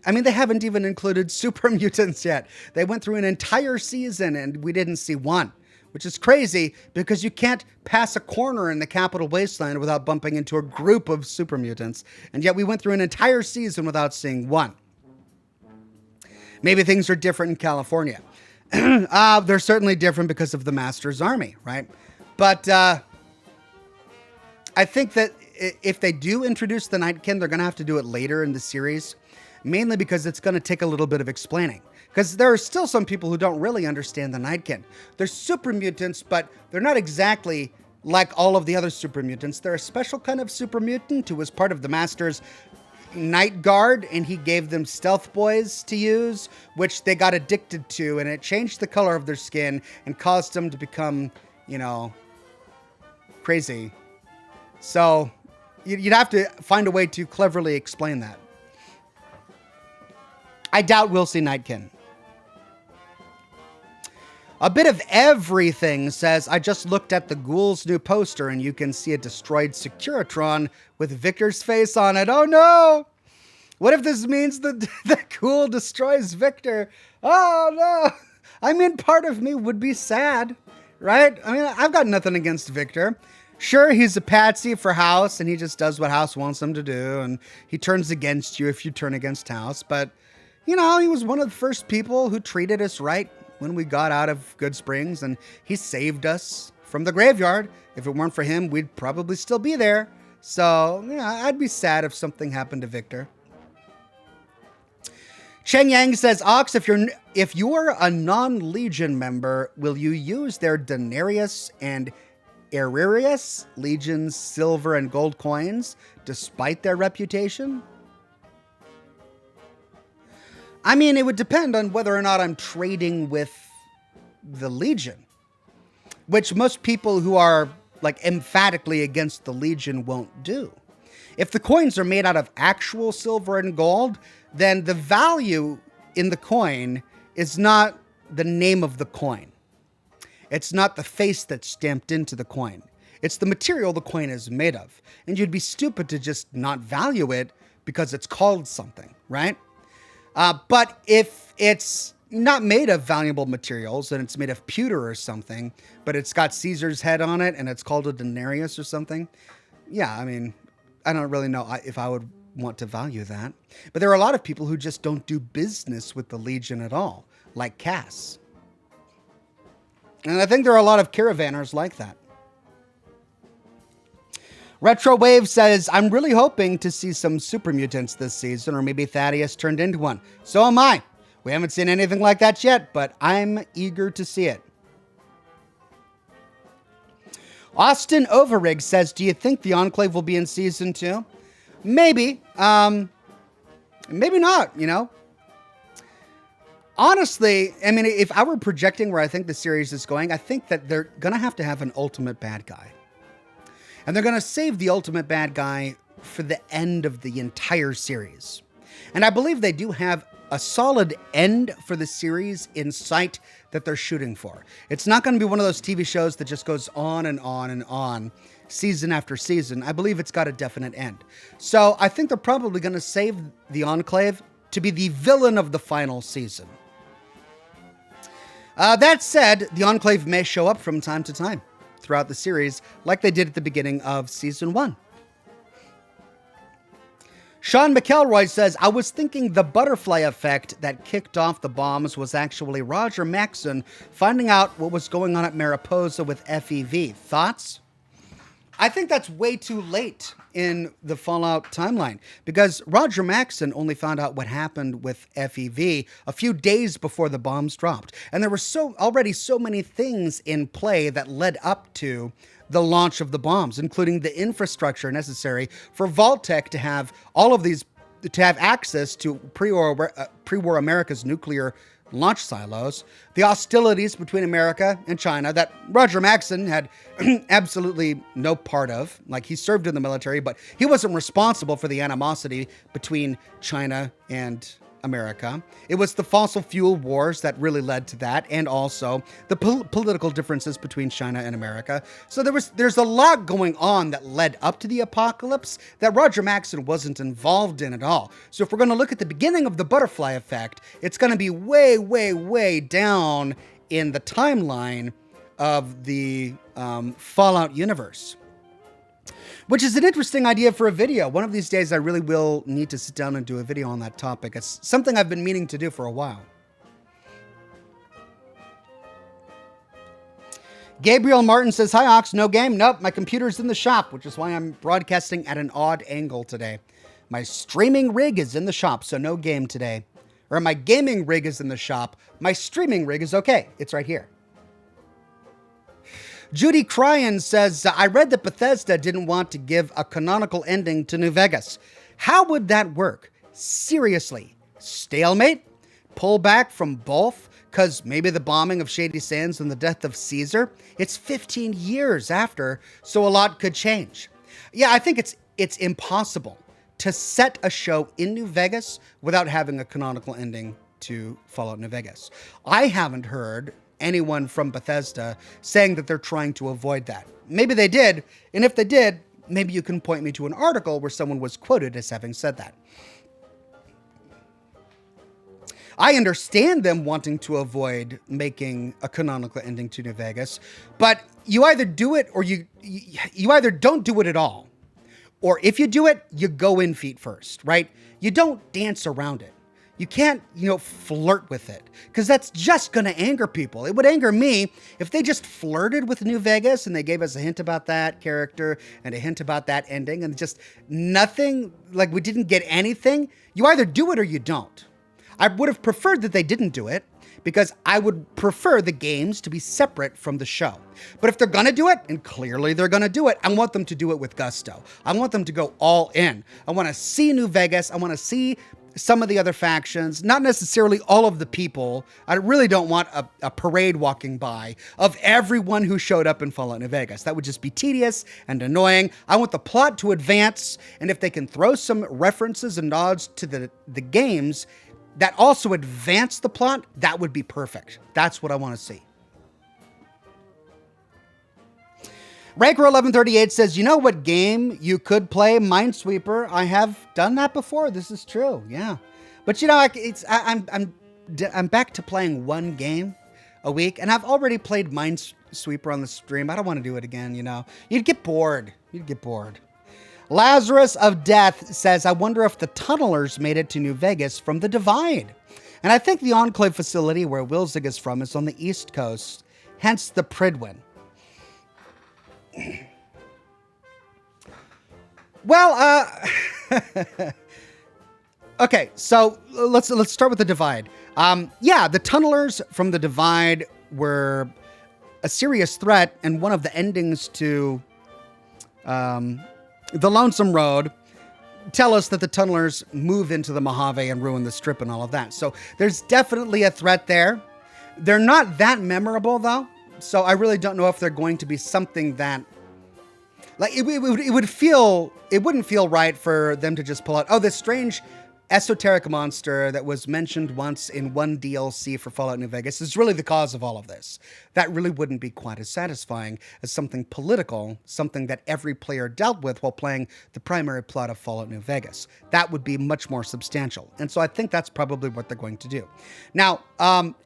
I mean, they haven't even included super mutants yet. They went through an entire season and we didn't see one, which is crazy because you can't pass a corner in the Capital Wasteland without bumping into a group of super mutants. And yet we went through an entire season without seeing one. Maybe things are different in California. They're certainly different because of the Master's Army, right? But I think that if they do introduce the Nightkin, they're going to have to do it later in the series, mainly because it's going to take a little bit of explaining. Because there are still some people who don't really understand the Nightkin. They're super mutants, but they're not exactly like all of the other super mutants. They're a special kind of super mutant who was part of the Master's, Night Guard, and he gave them stealth boys to use, which they got addicted to, and it changed the color of their skin and caused them to become, crazy. So you'd have to find a way to cleverly explain that. I doubt we'll see Nightkin. A bit of everything says, I just looked at the Ghoul's new poster and you can see a destroyed Securitron with Victor's face on it. Oh no! What if this means that the Ghoul destroys Victor? Oh no! I mean, part of me would be sad, right? I mean, I've got nothing against Victor. Sure, he's a patsy for House and he just does what House wants him to do and he turns against you if you turn against House, but he was one of the first people who treated us right when we got out of Good Springs, and he saved us from the graveyard. If it weren't for him, we'd probably still be there. So, I'd be sad if something happened to Victor. Cheng Yang says, Ox, if you're a non-Legion member, will you use their Denarius and Aerius Legion's silver and gold coins, despite their reputation? I mean, it would depend on whether or not I'm trading with the Legion, which most people who are emphatically against the Legion won't do. If the coins are made out of actual silver and gold, then the value in the coin is not the name of the coin. It's not the face that's stamped into the coin. It's the material the coin is made of. And you'd be stupid to just not value it because it's called something, right? But if it's not made of valuable materials and it's made of pewter or something, but it's got Caesar's head on it and it's called a denarius or something, yeah, I mean, I don't really know if I would want to value that. But there are a lot of people who just don't do business with the Legion at all, like Cass. And I think there are a lot of caravanners like that. Retro Wave says, I'm really hoping to see some super mutants this season, or maybe Thaddeus turned into one. So am I. We haven't seen anything like that yet, but I'm eager to see it. Austin Overig says, do you think the Enclave will be in season 2? Maybe. Maybe not, Honestly, I mean, if I were projecting where I think the series is going, I think that they're going to have an ultimate bad guy. And they're going to save the ultimate bad guy for the end of the entire series. And I believe they do have a solid end for the series in sight that they're shooting for. It's not going to be one of those TV shows that just goes on and on and on, season after season. I believe it's got a definite end. So I think they're probably going to save the Enclave to be the villain of the final season. That said, the Enclave may show up from time to time throughout the series, like they did at the beginning of season 1. Sean McElroy says, I was thinking the butterfly effect that kicked off the bombs was actually Roger Maxson finding out what was going on at Mariposa with FEV. Thoughts? I think that's way too late in the Fallout timeline, because Roger Maxson only found out what happened with FEV a few days before the bombs dropped. And there were already so many things in play that led up to the launch of the bombs, including the infrastructure necessary for Vault-Tec to have all of these, to have access to pre-war America's nuclear launch silos, the hostilities between America and China that Roger Maxson had absolutely no part of. Like, he served in the military, but he wasn't responsible for the animosity between China and America. It was the fossil fuel wars that really led to that, and also the political differences between China and America. So there's a lot going on that led up to the apocalypse that Roger Maxson wasn't involved in at all. So if we're going to look at the beginning of the butterfly effect, it's going to be way, way, way down in the timeline of the Fallout universe. Which is an interesting idea for a video. One of these days, I really will need to sit down and do a video on that topic. It's something I've been meaning to do for a while. Gabriel Martin says, hi, Ox, no game? Nope, my computer's in the shop, which is why I'm broadcasting at an odd angle today. My streaming rig is in the shop, so no game today. Or my gaming rig is in the shop. My streaming rig is okay. It's right here. Judy Cryan says, I read that Bethesda didn't want to give a canonical ending to New Vegas. How would that work? Seriously, stalemate? Pull back from both? Because maybe the bombing of Shady Sands and the death of Caesar? It's 15 years after, so a lot could change. Yeah, I think it's impossible to set a show in New Vegas without having a canonical ending to Fallout New Vegas. I haven't heard anyone from Bethesda saying that they're trying to avoid that. Maybe they did, and if they did, maybe you can point me to an article where someone was quoted as having said that. I understand them wanting to avoid making a canonical ending to New Vegas, but you either do it or you either don't do it at all. Or if you do it, you go in feet first, right? You don't dance around it. You can't, flirt with it, because that's just going to anger people. It would anger me if they just flirted with New Vegas and they gave us a hint about that character and a hint about that ending and just nothing, like we didn't get anything. You either do it or you don't. I would have preferred that they didn't do it, because I would prefer the games to be separate from the show. But if they're going to do it, and clearly they're going to do it, I want them to do it with gusto. I want them to go all in. I want to see New Vegas. I want to see some of the other factions, not necessarily all of the people. I really don't want a parade walking by of everyone who showed up in Fallout New Vegas. That would just be tedious and annoying. I want the plot to advance, and if they can throw some references and nods to the games that also advance the plot, that would be perfect. That's what I want to see. Ranker 1138 says, you know what game you could play? Minesweeper. I have done that before. This is true. Yeah. But I'm back to playing one game a week, and I've already played Minesweeper on the stream. I don't want to do it again, You'd get bored. Lazarus of Death says, I wonder if the tunnelers made it to New Vegas from the Divide. And I think the Enclave facility where Wilzig is from is on the East Coast, hence the Pridwin. Well, okay, so let's start with the Divide. Yeah, the tunnelers from the Divide were a serious threat, and one of the endings to the Lonesome Road tell us that the tunnelers move into the Mojave and ruin the Strip and all of that. So there's definitely a threat there. They're not that memorable, though. So I really don't know if they're going to be something that, like, it wouldn't feel right for them to just pull out, this strange esoteric monster that was mentioned once in one DLC for Fallout New Vegas is really the cause of all of this. That really wouldn't be quite as satisfying as something political, something that every player dealt with while playing the primary plot of Fallout New Vegas. That would be much more substantial. And so I think that's probably what they're going to do. Now,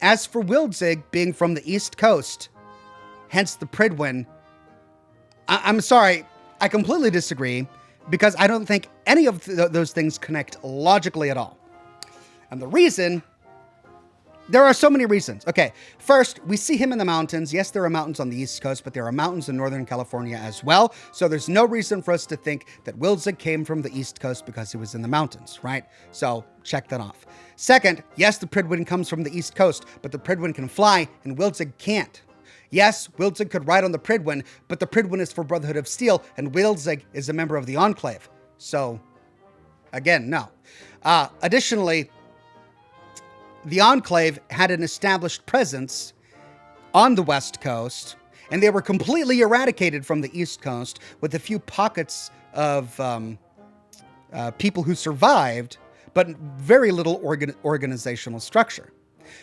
as for Wildzig being from the East Coast, hence the Pridwin, I'm sorry, I completely disagree, because I don't think any of those things connect logically at all. And the reason, there are so many reasons. Okay, first, we see him in the mountains. Yes, there are mountains on the East Coast, but there are mountains in Northern California as well. So there's no reason for us to think that Wildzig came from the East Coast because he was in the mountains, right? So check that off. Second, yes, the Pridwin comes from the East Coast, but the Pridwin can fly and Wildzig can't. Yes, Wildzig could ride on the Pridwin, but the Pridwin is for Brotherhood of Steel, and Wildzig is a member of the Enclave. So, again, no. Additionally, the Enclave had an established presence on the West Coast, and they were completely eradicated from the East Coast, with a few pockets of people who survived, but very little organizational structure.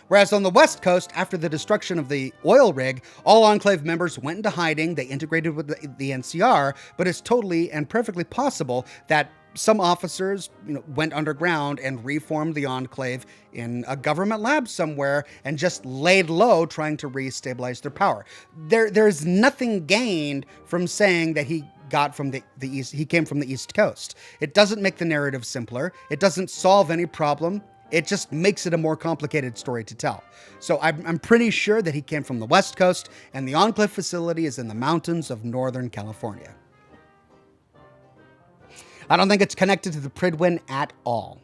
Whereas on the West Coast, after the destruction of the oil rig, all Enclave members went into hiding. They integrated with the NCR, but it's totally and perfectly possible that some officers, went underground and reformed the Enclave in a government lab somewhere and just laid low trying to re-stabilize their power. There's nothing gained from saying that he got from the East. He came from the East Coast. It doesn't make the narrative simpler. It doesn't solve any problem. It just makes it a more complicated story to tell. So I'm pretty sure that he came from the West Coast, and the Enclave facility is in the mountains of Northern California. I don't think it's connected to the Pridwin at all.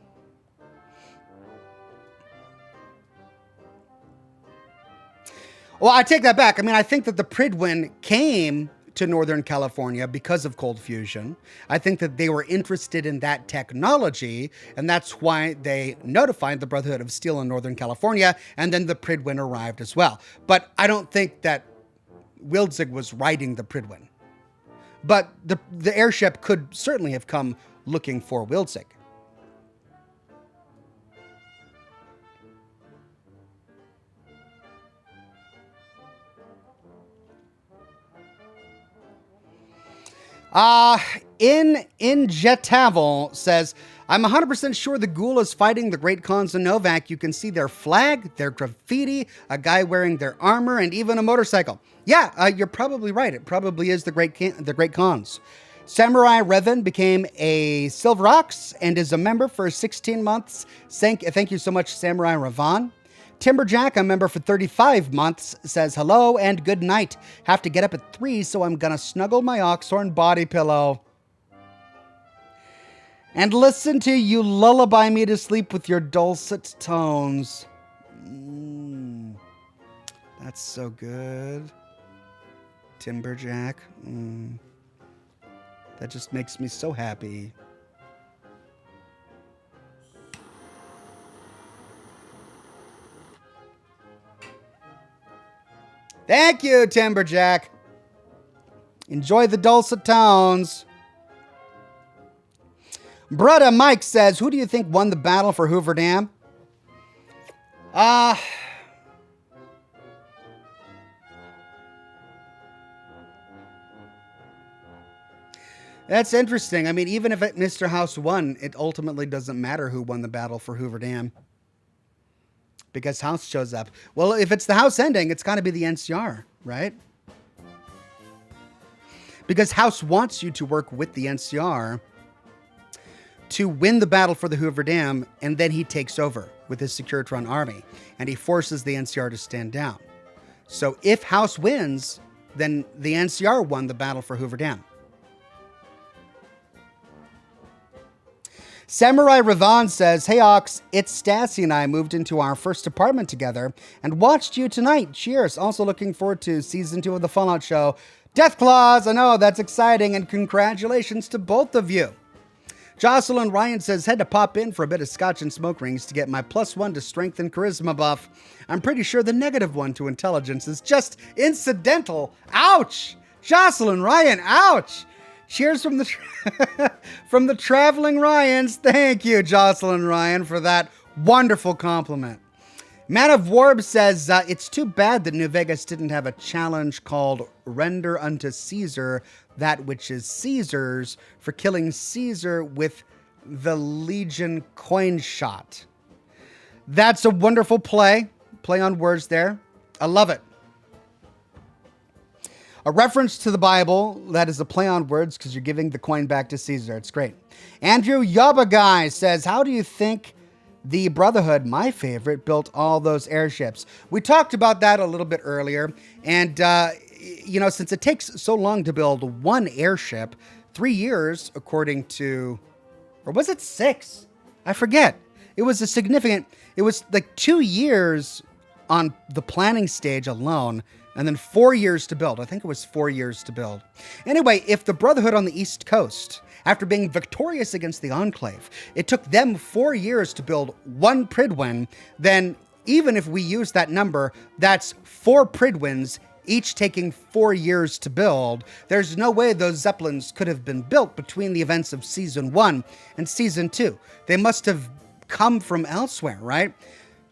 Well, I take that back. I mean, I think that the Pridwin came to Northern California because of cold fusion. I think that they were interested in that technology, and that's why they notified the Brotherhood of Steel in Northern California, and then the Prydwen arrived as well. But I don't think that Wildzig was riding the Prydwen. But the airship could certainly have come looking for Wildzig. In Jetavel says, I'm 100% sure the ghoul is fighting the Great Khans in Novak. You can see their flag, their graffiti, a guy wearing their armor, and even a motorcycle. Yeah, you're probably right. It probably is the Great Khans. Samurai Revan became a Silver Ox and is a member for 16 months. Thank you so much, Samurai Revan. Timberjack, a member for 35 months, says hello and good night. Have to get up at 3, so I'm gonna snuggle my Oxhorn body pillow and listen to you lullaby me to sleep with your dulcet tones. That's so good. Timberjack. That just makes me so happy. Thank you, Timberjack. Enjoy the dulcet tones. Brother Mike says, who do you think won the battle for Hoover Dam? That's interesting. I mean, even if Mr. House won, it ultimately doesn't matter who won the battle for Hoover Dam. Because House shows up. Well, if it's the House ending, it's got to be the NCR, right? Because House wants you to work with the NCR to win the battle for the Hoover Dam, and then he takes over with his Securitron army, and he forces the NCR to stand down. So if House wins, then the NCR won the battle for Hoover Dam. Samurai Ravan says, hey Ox, it's Stassi and I moved into our first apartment together and watched you tonight. Cheers. Also looking forward to season 2 of the Fallout show. Death Claws, I know, that's exciting, and congratulations to both of you. Jocelyn Ryan says, had to pop in for a bit of Scotch and smoke rings to get my +1 to strength and charisma buff. I'm pretty sure the -1 to intelligence is just incidental. Ouch! Jocelyn Ryan, ouch! Cheers from the from the Traveling Ryans. Thank you, Jocelyn Ryan, for that wonderful compliment. Man of Warb says, it's too bad that New Vegas didn't have a challenge called Render unto Caesar that which is Caesar's for killing Caesar with the Legion coin shot. That's a wonderful play on words there. I love it. A reference to the Bible that is a play on words because you're giving the coin back to Caesar. It's great. Andrew Yabagai says, how do you think the Brotherhood, my favorite, built all those airships? We talked about that a little bit earlier. And, since it takes so long to build one airship, 3 years, according to, or was it 6? I forget. It was like 2 years on the planning stage alone, and then 4 years to build. I think it was 4 years to build. Anyway, if the Brotherhood on the East Coast, after being victorious against the Enclave, it took them 4 years to build one Prydwen, then even if we use that number, that's 4 Prydwens, each taking 4 years to build. There's no way those Zeppelins could have been built between the events of Season 1 and Season 2. They must have come from elsewhere, right?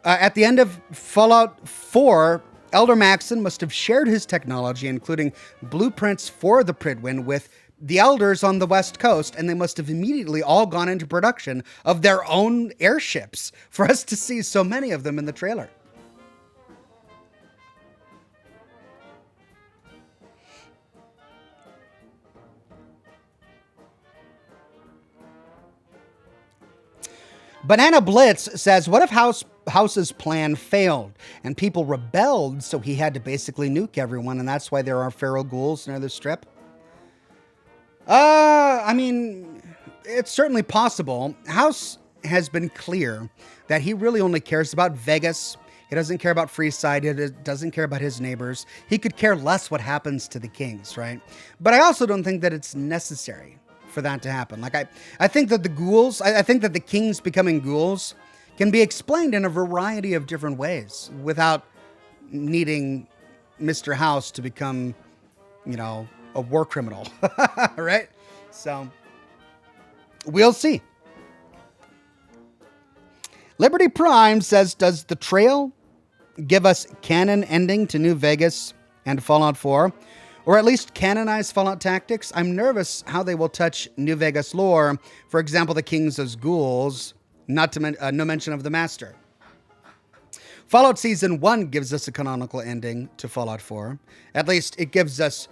At the end of Fallout 4, Elder Maxon must have shared his technology, including blueprints for the Prydwen, with the Elders on the West Coast, and they must have immediately all gone into production of their own airships for us to see so many of them in the trailer. Banana Blitz says, what if House's plan failed and people rebelled, so he had to basically nuke everyone, and that's why there are feral ghouls near the strip? I mean, it's certainly possible. House has been clear that he really only cares about Vegas. He doesn't care about Freeside. He doesn't care about his neighbors. He could care less what happens to the kings, right? But I also don't think that it's necessary for that to happen. Like, I think that the ghouls, I think that the kings becoming ghouls can be explained in a variety of different ways without needing Mr. House to become, you know, a war criminal, right? So, we'll see. Liberty Prime says, does the trail give us canon ending to New Vegas and Fallout 4? Or at least canonize Fallout tactics? I'm nervous how they will touch New Vegas lore. For example, the kings as ghouls, not to no mention of the Master. Fallout Season 1 gives us a canonical ending to Fallout 4. At least it gives us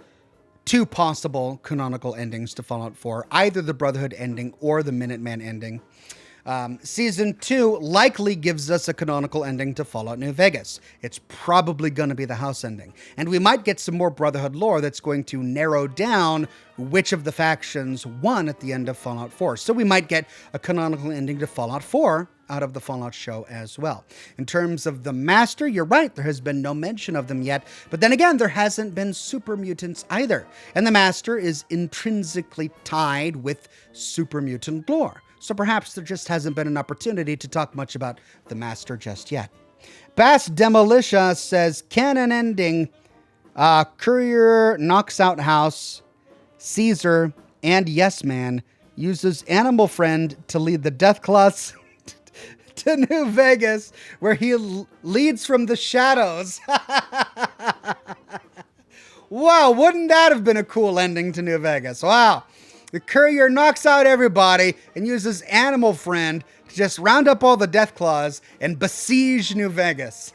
2 possible canonical endings to Fallout 4, either the Brotherhood ending or the Minuteman ending. Season 2 likely gives us a canonical ending to Fallout New Vegas. It's probably going to be the house ending. And we might get some more Brotherhood lore that's going to narrow down which of the factions won at the end of Fallout 4. So we might get a canonical ending to Fallout 4 out of the Fallout show as well. In terms of the Master, you're right, there has been no mention of them yet. But then again, there hasn't been super mutants either. And the Master is intrinsically tied with super mutant lore. So perhaps there just hasn't been an opportunity to talk much about the Master just yet. Bass Demolitia says, canon ending, Courier knocks out House, Caesar, and Yes Man uses Animal Friend to lead the Death Claws to New Vegas, where he leads from the shadows. Wow, wouldn't that have been a cool ending to New Vegas? Wow. The Courier knocks out everybody and uses Animal Friend to just round up all the Death Claws and besiege New Vegas.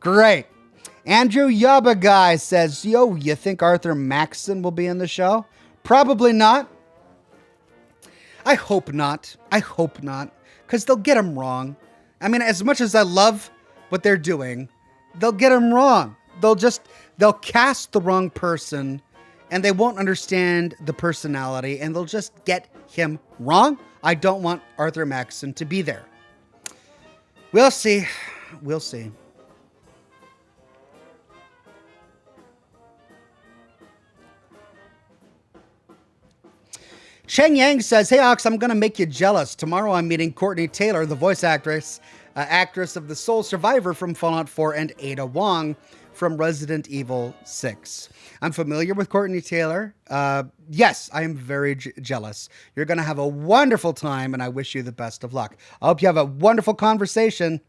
Great. Andrew Yaba Guy says, yo, you think Arthur Maxson will be in the show? Probably not. I hope not. I hope not. Because they'll get him wrong. I mean, as much as I love what they're doing, they'll get him wrong. They'll cast the wrong person, and they won't understand the personality, and they'll just get him wrong. I don't want Arthur Maxson to be there. We'll see. We'll see. Cheng Yang says, hey, Ox, I'm going to make you jealous. Tomorrow I'm meeting Courtney Taylor, the voice actress of the sole survivor from Fallout 4, and Ada Wong from Resident Evil 6. I'm familiar with Courtney Taylor. Yes, I am very jealous. You're going to have a wonderful time, and I wish you the best of luck. I hope you have a wonderful conversation.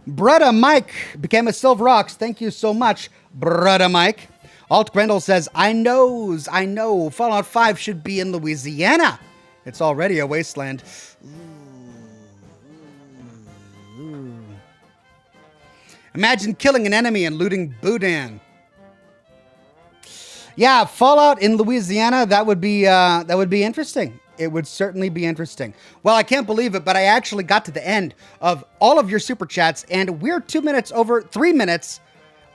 Brudda Mike became a Silver Ox. Thank you so much, Brudda Mike. Alt Grendel says, I know. Fallout 5 should be in Louisiana. It's already a wasteland. Imagine killing an enemy and looting Boudin. Yeah, Fallout in Louisiana, that would be interesting. It would certainly be interesting. Well, I can't believe it, but I actually got to the end of all of your super chats, and we're 3 minutes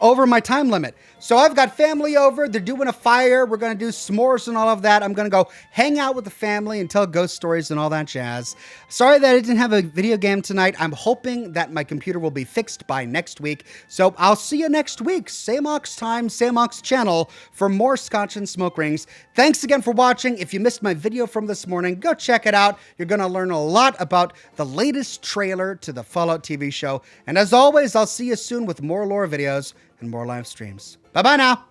over my time limit. So I've got family over. They're doing a fire. We're going to do s'mores and all of that. I'm going to go hang out with the family and tell ghost stories and all that jazz. Sorry that I didn't have a video game tonight. I'm hoping that my computer will be fixed by next week. So I'll see you next week. Same Ox time, same Ox channel for more Scotch and Smoke Rings. Thanks again for watching. If you missed my video from this morning, go check it out. You're going to learn a lot about the latest trailer to the Fallout TV show. And as always, I'll see you soon with more lore videos and more live streams. Bye-bye now.